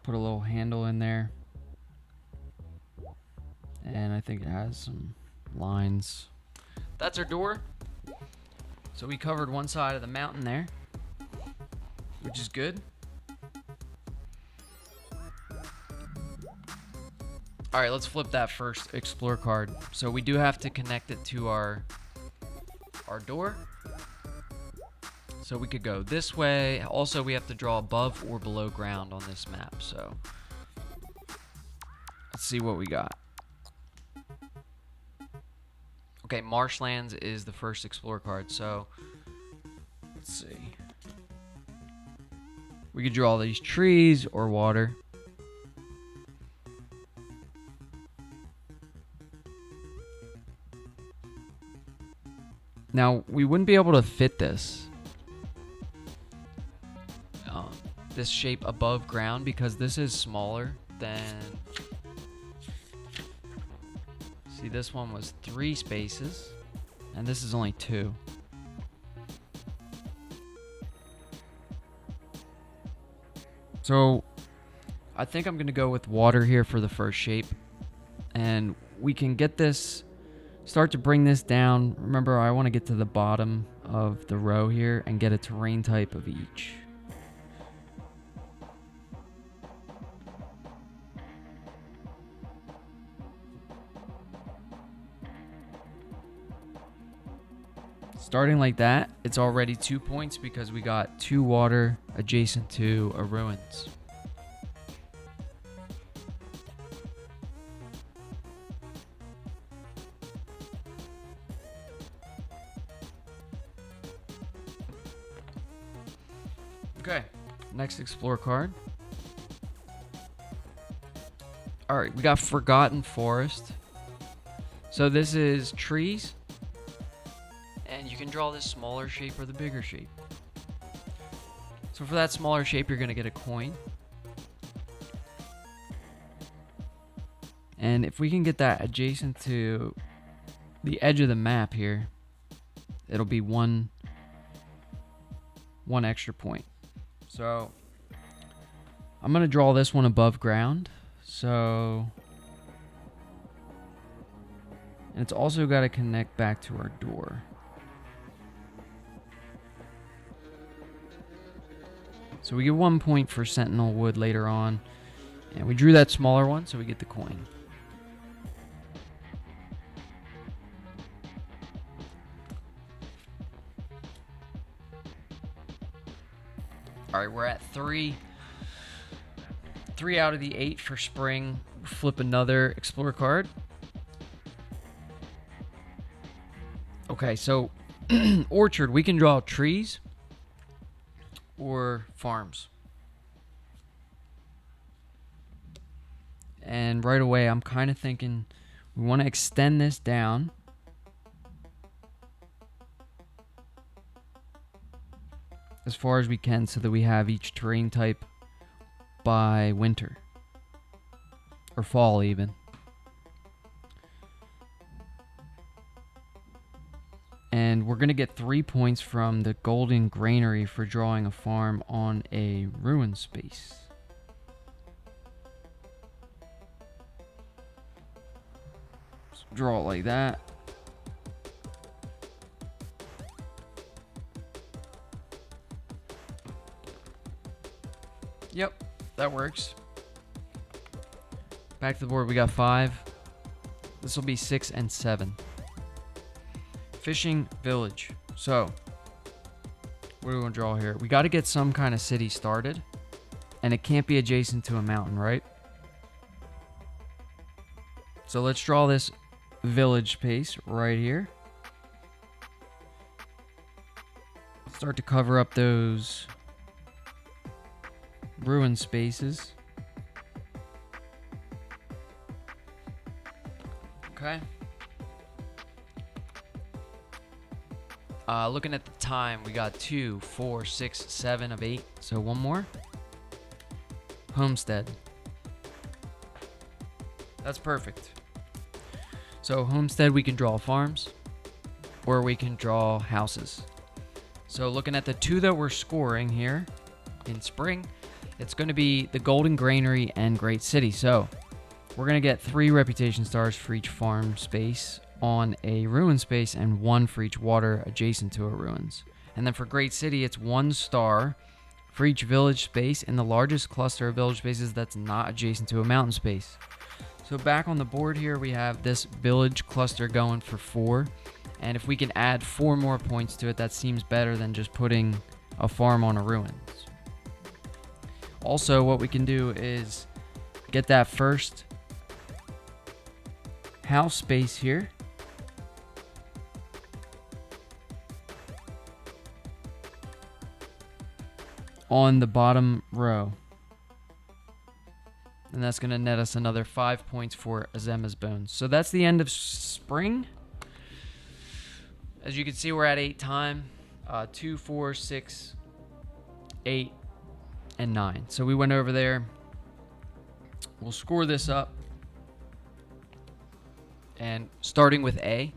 Put a little handle in there. And I think it has some lines. That's our door. So we covered one side of the mountain there, which is good. All right, let's flip that first Explore card. So we do have to connect it to our door. So we could go this way. Also, we have to draw above or below ground on this map. So let's see what we got. Okay, Marshlands is the first Explore card. So let's see. We could draw these trees or water. Now, we wouldn't be able to fit this shape above ground because this is smaller than... See, this one was 3 spaces, and this is only 2. So, I think I'm going to go with water here for the first shape, and we can get this... Start to bring this down. Remember, I want to get to the bottom of the row here and get a terrain type of each. Starting like that, it's already 2 points because we got 2 water adjacent to a ruins. Okay, next Explore card. Alright, we got Forgotten Forest. So this is trees. And you can draw this smaller shape or the bigger shape. So for that smaller shape, you're going to get a coin. And if we can get that adjacent to the edge of the map here, it'll be one extra point. So I'm going to draw this one above ground. So, and it's also got to connect back to our door. So we get 1 point for Sentinel Wood later on. And we drew that smaller one, so we get the coin. Alright, we're at 3. 3 out of the 8 for spring. Flip another Explore card. Okay, so Orchard, we can draw trees. or farms. And right away, I'm kind of thinking we want to extend this down as far as we can so that we have each terrain type by winter or fall even. And we're going to get 3 points from the golden granary for drawing a farm on a ruin space. So draw it like that. Yep, that works. Back to the board, we got 5. This will be 6 and 7. Fishing village. So, what do we want to draw here? We got to get some kind of city started. And it can't be adjacent to a mountain, right? So let's draw this village space right here. Start to cover up those ruin spaces. Okay. Looking at the time, we got 2, 4, 6, 7 of 8. So one more. Homestead. That's perfect. So homestead, we can draw farms or we can draw houses. So looking at the 2 that we're scoring here in spring, it's going to be the golden granary and great city. So we're going to get 3 reputation stars for each farm space on a ruin space and 1 for each water adjacent to a ruins. And then for great city, it's 1 star for each village space in the largest cluster of village spaces that's not adjacent to a mountain space. So back on the board here, we have this village cluster going for 4. And if we can add 4 more points to it, that seems better than just putting a farm on a ruins. Also, what we can do is get that first house space here. On the bottom row. And that's going to net us another 5 points for Azema's Bones. So that's the end of spring. As you can see, we're at 8 time. 2, 4, 6, 8, and 9. So we went over there. We'll score this up. And starting with A.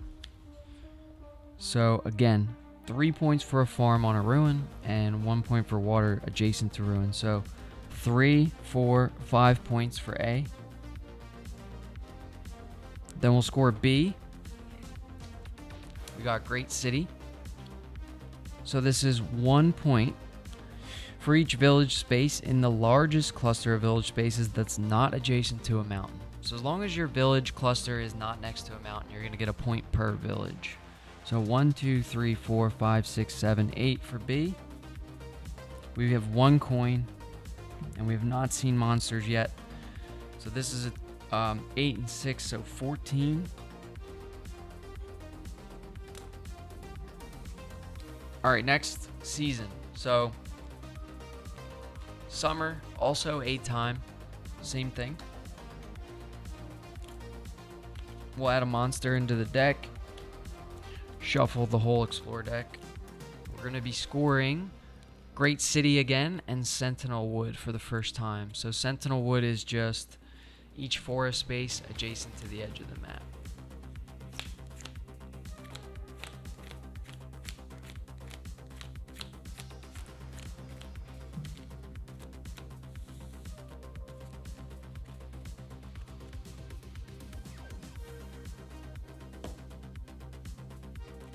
So again, 3 points for a farm on a ruin and 1 point for water adjacent to ruin. So 3, 4, 5 points for A. Then we'll score B. We got Great City. So this is 1 point for each village space in the largest cluster of village spaces that's not adjacent to a mountain. So as long as your village cluster is not next to a mountain, you're going to get a point per village. So 1, 2, 3, 4, 5, 6, 7, 8 for B. We have 1 coin, and we have not seen monsters yet. So this is 8 and 6, so 14. All right, next season. So summer, also 8 time, same thing. We'll add a monster into the deck. Shuffle the whole explore deck. We're going to be scoring Great City again and Sentinel Wood for the first time. So Sentinel Wood is just each forest space adjacent to the edge of the map.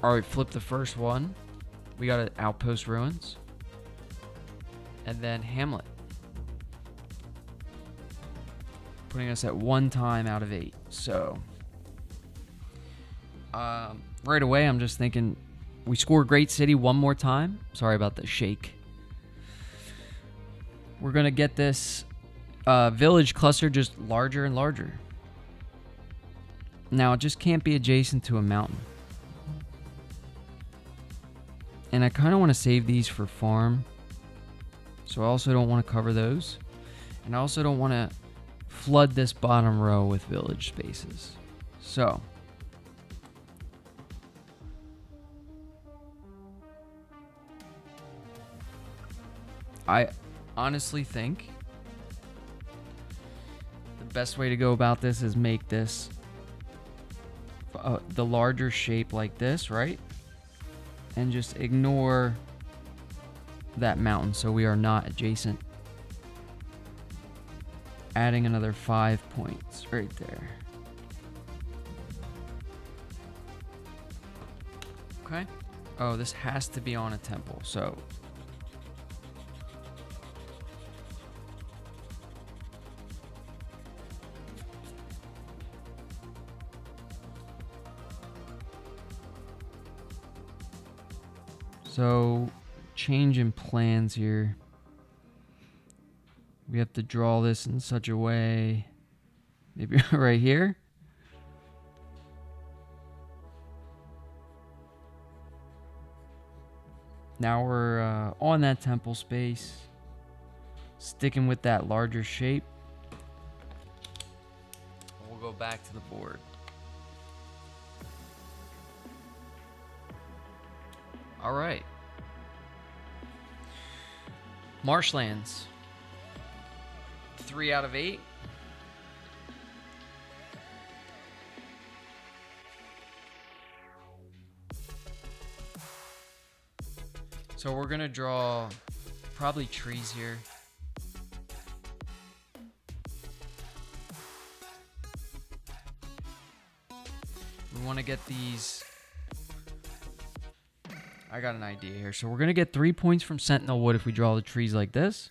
Alright, flip the first one. We got an Outpost Ruins. And then Hamlet. Putting us at 1 time out of 8. So, right away, I'm just thinking we score Great City 1 more time. Sorry about the shake. We're going to get this village cluster just larger and larger. Now, it just can't be adjacent to a mountain. And I kind of want to save these for farm. So I also don't want to cover those. And I also don't want to flood this bottom row with village spaces. So I honestly think the best way to go about this is make this the larger shape like this, right? And just ignore that mountain so we are not adjacent. Adding another 5 points right there. Okay. Oh, this has to be on a temple, so change in plans here. We have to draw this in such a way, maybe right here. Now we're on that temple space, sticking with that larger shape. We'll go back to the board. All right. Marshlands. 3 out of 8. So we're gonna draw probably trees here. We want to get these. I got an idea here. So we're gonna get 3 points from Sentinel Wood if we draw the trees like this.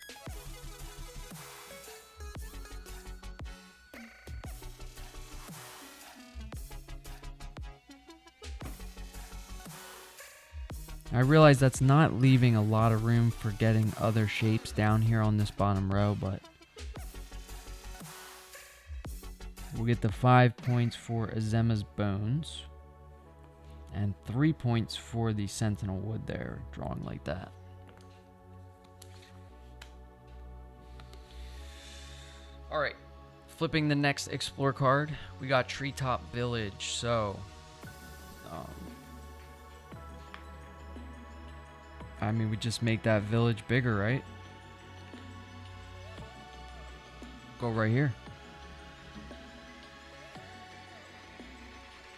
I realize that's not leaving a lot of room for getting other shapes down here on this bottom row, but we'll get the 5 points for Azema's Bones and 3 points for the Sentinel Wood there, drawing like that. All right, flipping the next Explore card, we got Treetop Village. So, I mean, we just make that village bigger, right? Go right here.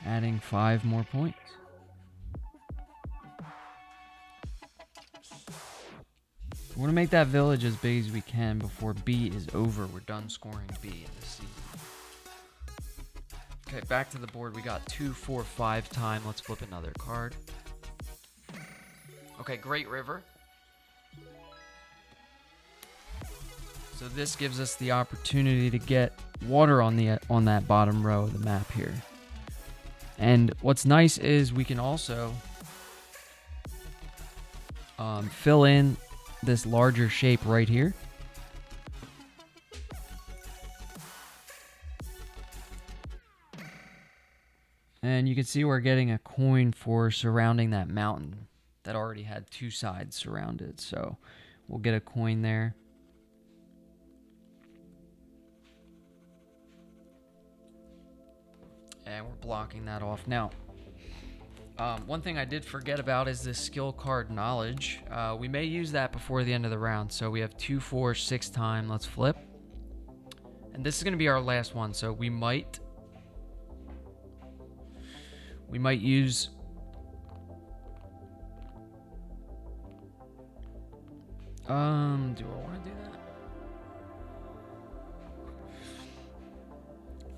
Adding 5 more points. We want to make that village as big as we can before B is over. We're done scoring B in this season. Okay, back to the board. We got 2, 4, 5 time. Let's flip another card. Okay, Great River. So this gives us the opportunity to get water on that bottom row of the map here. And what's nice is we can also fill in this larger shape right here. And you can see we're getting a coin for surrounding that mountain that already had 2 sides surrounded. So we'll get a coin there. And we're blocking that off. Now, one thing I did forget about is this skill card Knowledge. We may use that before the end of the round. So we have 2, 4, 6 time. Let's flip. And this is going to be our last one. So we might use... do I want to do that?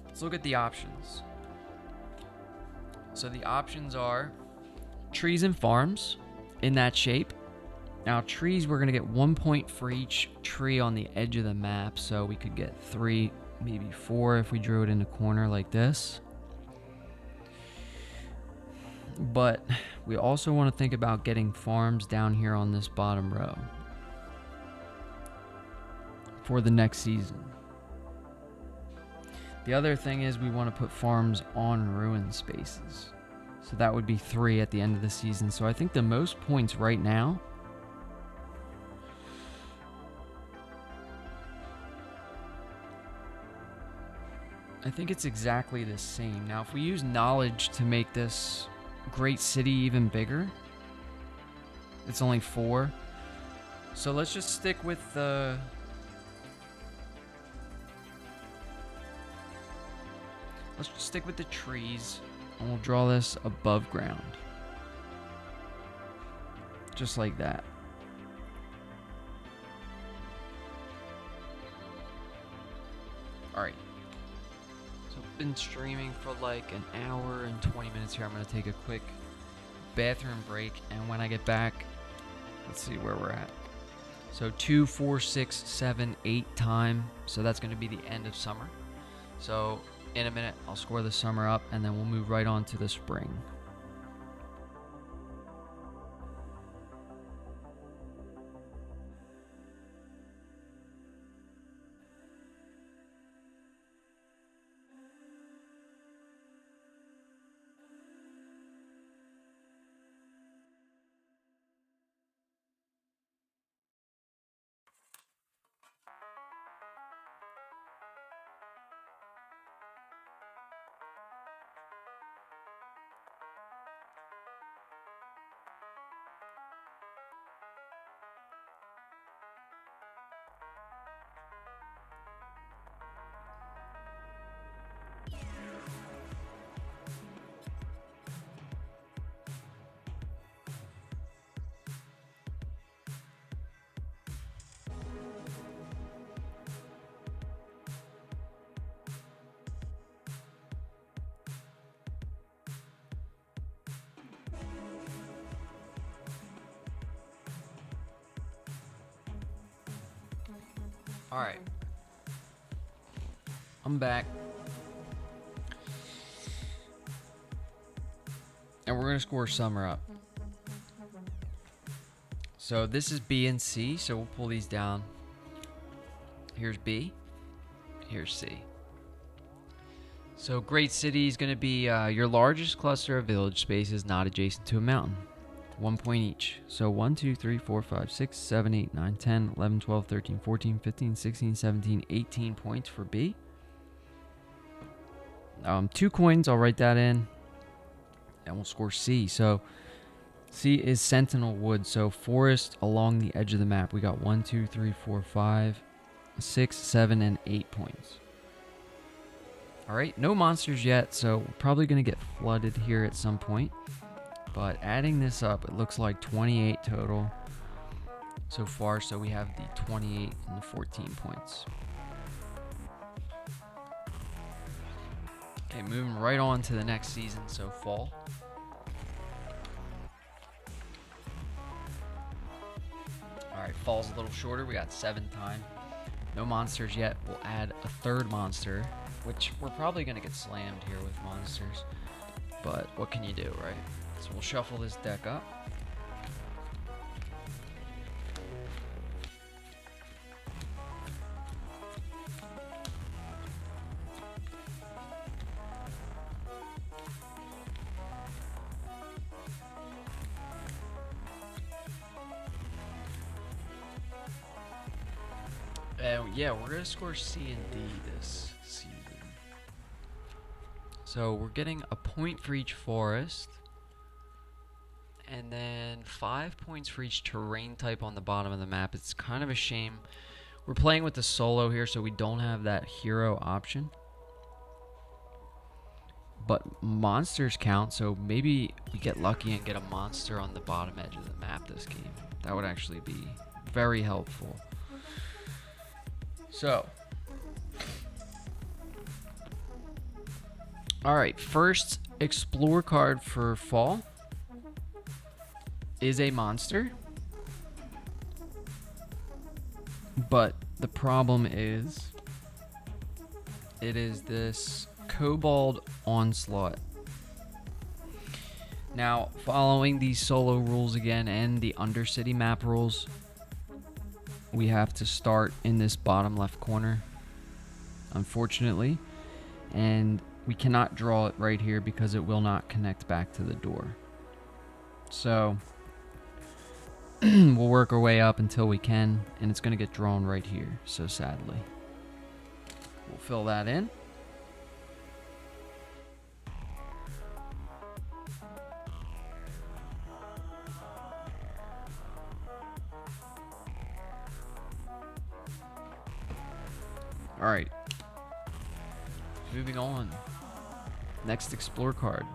Let's look at the options. So the options are trees and farms in that shape. Now trees, we're going to get 1 point for each tree on the edge of the map. So we could get 3, maybe 4 if we drew it in a corner like this. But we also want to think about getting farms down here on this bottom row for the next season. The other thing is we want to put farms on ruin spaces. So that would be 3 at the end of the season. So I think the most points right now I think it's exactly the same. Now, if we use knowledge to make this great city even bigger, it's only 4. So let's just stick with the... Let's just stick with the trees, and we'll draw this above ground. Just like that. Alright. So I've been streaming for like an hour and 20 minutes here. I'm going to take a quick bathroom break, and when I get back, let's see where we're at. So 2, 4, 6, 7, 8 time. So that's going to be the end of summer. So in a minute, I'll score the summer up, and then we'll move right on to the spring. Alright. I'm back. And we're going to score summer up. So this is B and C, so we'll pull these down. Here's B. Here's C. So great city is going to be your largest cluster of village spaces not adjacent to a mountain. 1 point each. So 1, 2, 3, 4, 5, 6, 7, 8, 9, 10, 11, 12, 13, 14, 15, 16, 17, 18 points for B. 2 coins, I'll write that in. And we'll score C. So C is Sentinel Wood. So forest along the edge of the map. We got 1, 2, 3, 4, 5, 6, 7, and 8 points. Alright, no monsters yet, so we're probably going to get flooded here at some point. But adding this up, it looks like 28 total so far. So we have the 28 and the 14 points. Okay, moving right on to the next season, so fall. Alright, fall's a little shorter. We got 7 time. No monsters yet. We'll add a 3rd monster, which we're probably going to get slammed here with monsters. But what can you do, right? So we'll shuffle this deck up. Yeah, we're going to score C and D this season. So we're getting a point for each forest. And then 5 points for each terrain type on the bottom of the map. It's kind of a shame. We're playing with the solo here, so we don't have that hero option. But monsters count, so maybe we get lucky and get a monster on the bottom edge of the map this game. That would actually be very helpful. So, alright, first explore card for fall is a monster. But the problem is, it is this Kobold Onslaught. Now, following these solo rules again and the Undercity map rules, we have to start in this bottom left corner, unfortunately. And we cannot draw it right here because it will not connect back to the door. So we'll work our way up until we can, and it's going to get drawn right here, so sadly. We'll fill that in. Alright. Moving on. Next explore card.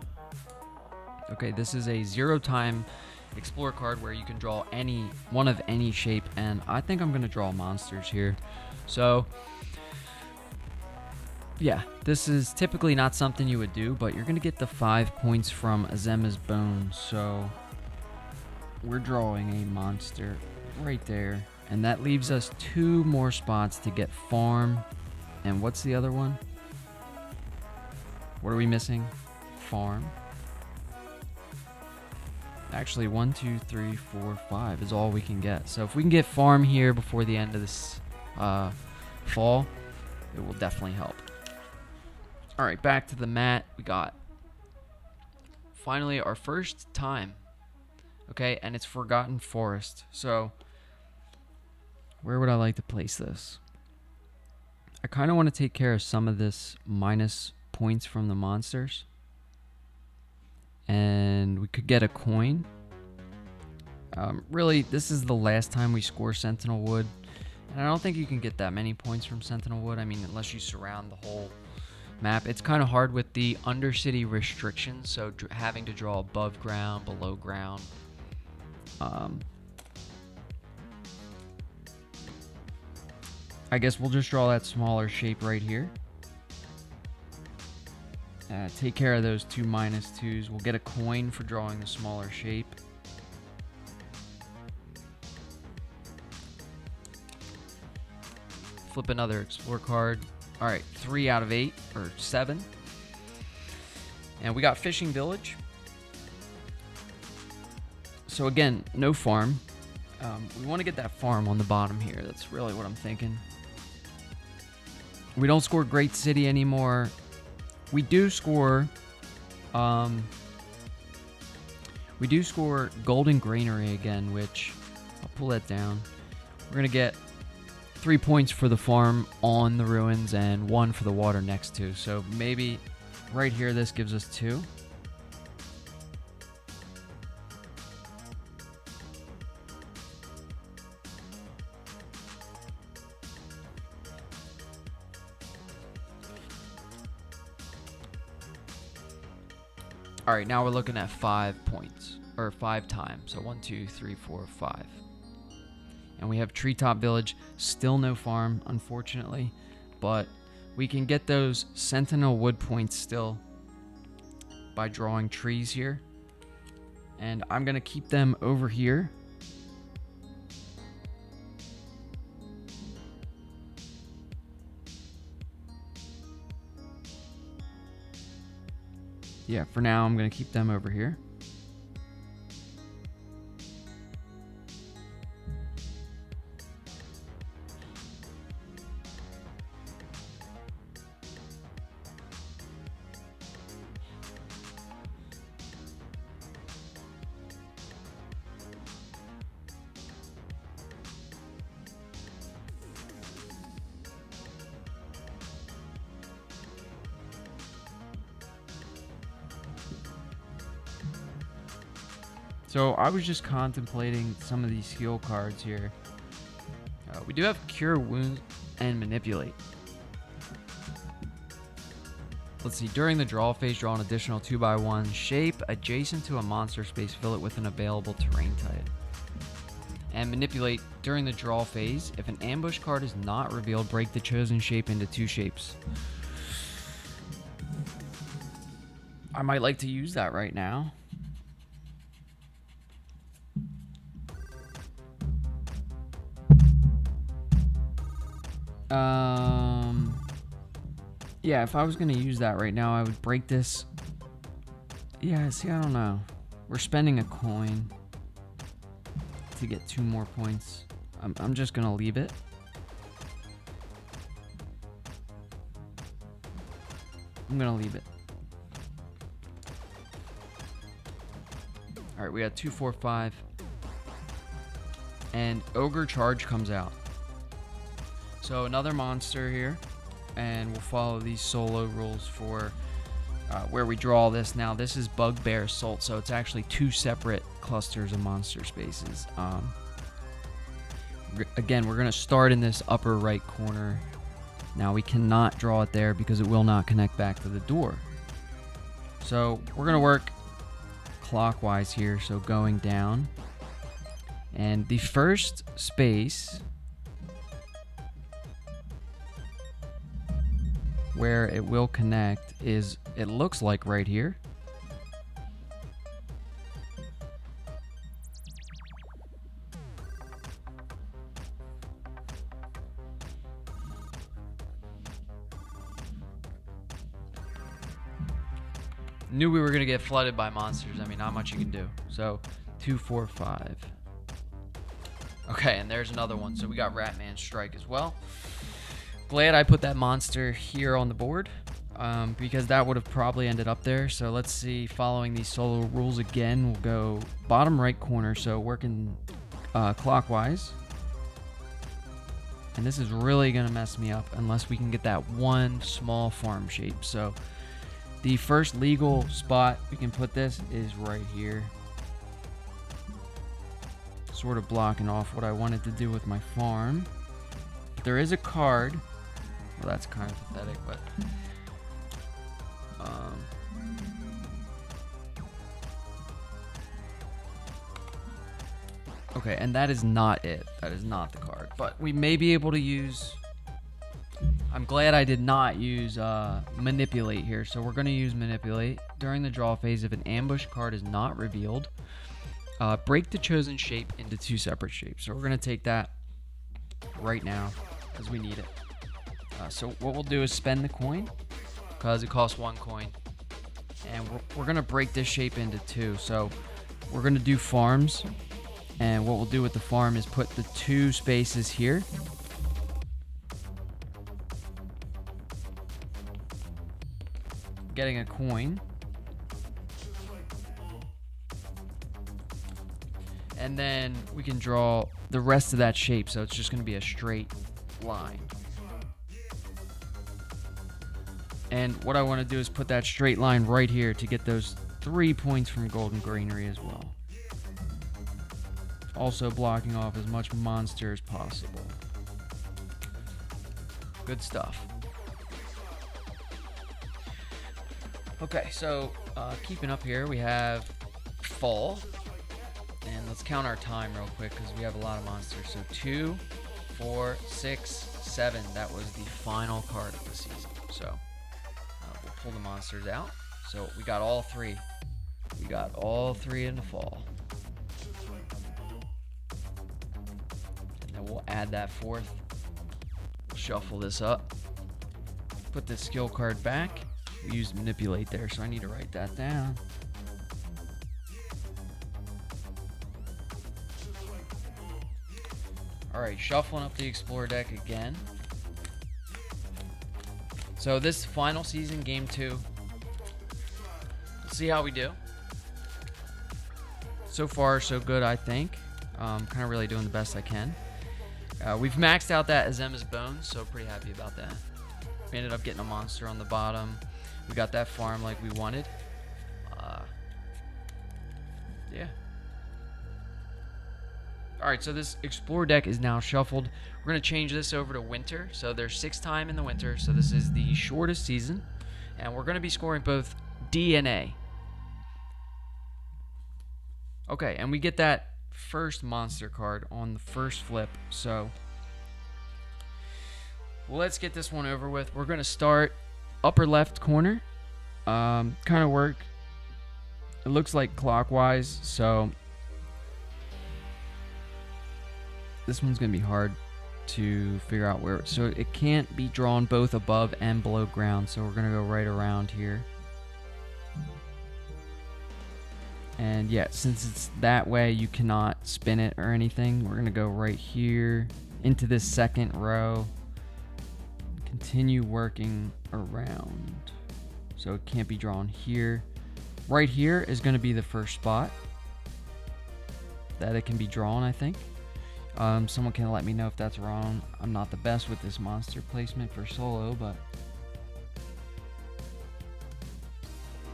Okay, this is a 0-time explore card where you can draw one of any shape, and I think I'm gonna draw monsters here. So yeah, this is typically not something you would do, but you're gonna get the 5 points from Azema's Bones. So we're drawing a monster right there, and that leaves us 2 more spots to get farm. And what's the other one? What are we missing? Farm. Actually, 1, 2, 3, 4, 5 is all we can get. So if we can get farm here before the end of this fall, it will definitely help. All right, back to the mat. We got finally our first time. Okay, and it's Forgotten Forest. So where would I like to place this? I kind of want to take care of some of this minus points from the monsters, and we could get a coin. Really, this is the last time we score Sentinel Wood, and I don't think you can get that many points from Sentinel Wood. I mean, unless you surround the whole map. It's kind of hard with the Undercity restrictions, so having to draw above ground, below ground. I guess we'll just draw that smaller shape right here. Take care of those 2 -2s. We'll get a coin for drawing the smaller shape. Flip another explore card. All right, 3 out of 8 or 7. And we got Fishing Village. So again, no farm. We want to get that farm on the bottom here. That's really what I'm thinking. We don't score Great City anymore. We do score Golden Granary again, which I'll pull that down. We're gonna get 3 points for the farm on the ruins and 1 for the water next to. So maybe right here this gives us 2. All right, now we're looking at 5 points, or 5 times. So 1, 2, 3, 4, 5. And we have Treetop Village. Still no farm, unfortunately. But we can get those Sentinel Wood points still by drawing trees here. And I'm going to keep them over here. Yeah, for now, I'm going to keep them over here. So I was just contemplating some of these heal cards here. We do have Cure Wounds and Manipulate. Let's see. During the draw phase, draw an additional 2x1 shape adjacent to a monster space. Fill it with an available terrain type. And Manipulate. During the draw phase, if an ambush card is not revealed, break the chosen shape into 2 shapes. I might like to use that right now. Yeah, if I was going to use that right now, I would break this. Yeah, see, I don't know. We're spending a coin to get 2 more points. I'm just going to leave it. I'm going to leave it. All right, we got 2, 4, 5. And Ogre Charge comes out. So another monster here, and we'll follow these solo rules for where we draw this. Now this is Bugbear Assault, so it's actually 2 separate clusters of monster spaces. Again, we're going to start in this upper right corner Now we cannot draw it there because it will not connect back to the door. So we're going to work clockwise here, so going down. And the first space where it will connect is, it looks like right here. Knew we were going to get flooded by monsters. I mean, not much you can do. So 2, 4, 5. Okay, and there's another one. So we got Ratman Strike as well. Glad I put that monster here on the board, because that would have probably ended up there. So let's see, following these solo rules again, we'll go bottom right corner, so working clockwise. And this is really going to mess me up unless we can get that one small farm shape. So the first legal spot we can put this is right here. Sort of blocking off what I wanted to do with my farm. But there is a card. Well, that's kind of pathetic, but okay, and that is not it. That is not the card. But we may be able to use... I'm glad I did not use Manipulate here. So we're going to use Manipulate. During the draw phase, if an ambush card is not revealed, break the chosen shape into 2 separate shapes. So we're going to take that right now because we need it. So what we'll do is spend the coin because it costs 1 coin. And we're going to break this shape into 2. So we're going to do farms. And what we'll do with the farm is put the 2 spaces here. Getting a coin. And then we can draw the rest of that shape. So it's just going to be a straight line. And what I want to do is put that straight line right here to get those 3 points from Golden Granary as well. Also blocking off as much monster as possible. Good stuff. Okay, so keeping up here, we have fall. And let's count our time real quick because we have a lot of monsters. So 2, 4, 6, 7. That was the final card of the season. So we'll pull the monsters out. So we got all 3. We got all 3 in the fall. And then we'll add that 4th. Shuffle this up. Put this skill card back. We used Manipulate there, so I need to write that down. Alright, shuffling up the Explorer deck again. So this final season, game 2. Let's see how we do. So far, so good, I think. Kind of really doing the best I can. We've maxed out that Azema's Bones, so pretty happy about that. We ended up getting a monster on the bottom. We got that farm like we wanted. Yeah. Alright, so this Explorer deck is now shuffled. We're going to change this over to Winter. So there's 6 time in the Winter, so this is the shortest season. And we're going to be scoring both D and A. Okay, and we get that first monster card on the first flip. So let's get this one over with. We're going to start upper left corner. Kind of work. It looks like clockwise, so this one's going to be hard to figure out where. So it can't be drawn both above and below ground, so we're going to go right around here. And yeah, since it's that way, you cannot spin it or anything. We're going to go right here into this second row. Continue working around. So it can't be drawn here. Right here is going to be the first spot that it can be drawn, I think. Someone can let me know if that's wrong. I'm not the best with this monster placement for solo, but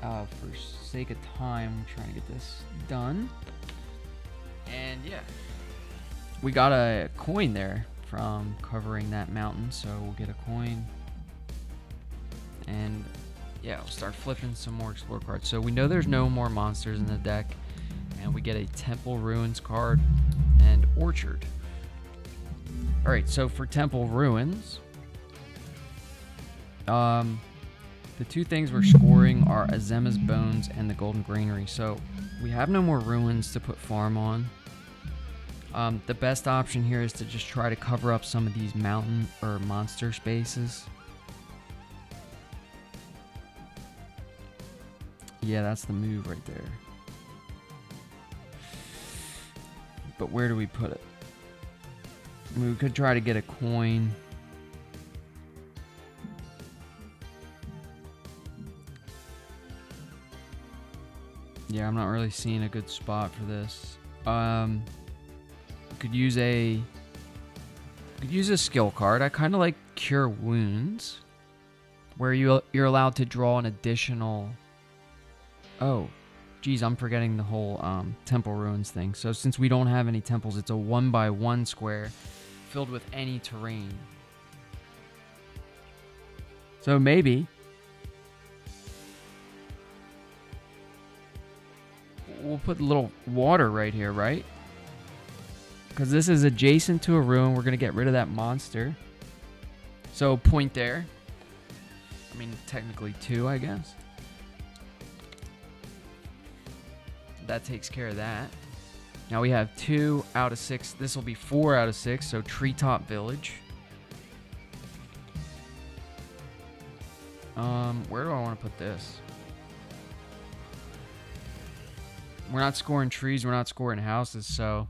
for sake of time, I'm trying to get this done. And yeah, we got a coin there from covering that mountain, so we'll get a coin. And yeah, we'll start flipping some more explore cards. So we know there's no more monsters in the deck, and we get a Temple Ruins card and Orchard. All right, so for Temple Ruins, the two things we're scoring are Azema's Bones and the Golden Granary. So we have no more ruins to put farm on. The best option here is to just try to cover up some of these mountain or monster spaces. Yeah, that's the move right there. But where do we put it? We could try to get a coin. Yeah, I'm not really seeing a good spot for this. Could use a skill card. I kind of like Cure Wounds, where you're allowed to draw an additional. Oh, geez, I'm forgetting the whole Temple Ruins thing. So since we don't have any temples, it's a 1x1 square filled with any terrain. So maybe we'll put a little water right here, right? Because this is adjacent to a ruin. We're going to get rid of that monster. So point there. I mean, technically 2, I guess. That takes care of that. Now we have 2 out of 6. This will be 4 out of 6. So Treetop Village. Where do I want to put this? We're not scoring trees. We're not scoring houses. So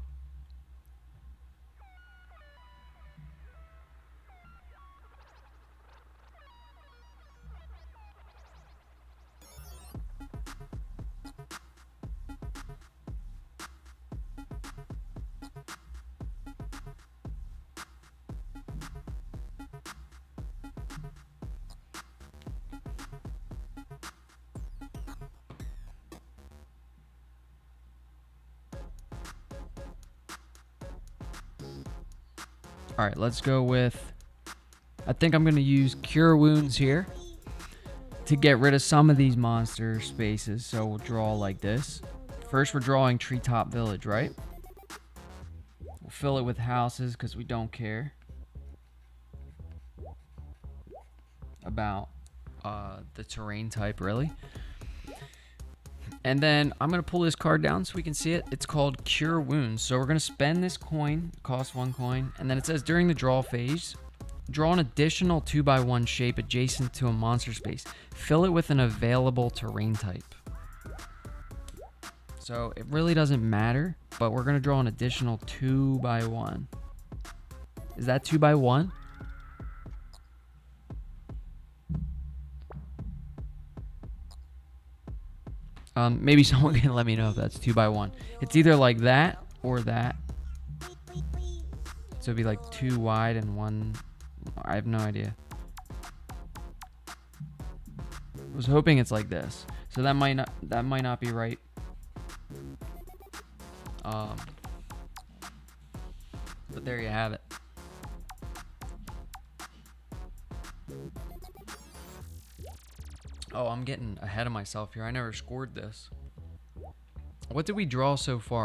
all right, let's go with, I think I'm going to use Cure Wounds here to get rid of some of these monster spaces. So we'll draw like this. First, we're drawing Treetop Village, right? We'll fill it with houses because we don't care about the terrain type, really. And then I'm going to pull this card down so we can see it. It's called Cure Wounds. So we're going to spend this coin, cost 1 coin. And then it says during the draw phase, draw an additional 2x1 shape adjacent to a monster space. Fill it with an available terrain type. So it really doesn't matter, but we're going to draw an additional 2x1. Is that 2x1? Maybe someone can let me know if that's 2x1. It's either like that or that. So it'd be like 2 wide and 1. I have no idea. I was hoping it's like this. So that might not be right. But there you have it. Oh, I'm getting ahead of myself here. I never scored this. What did we draw so far?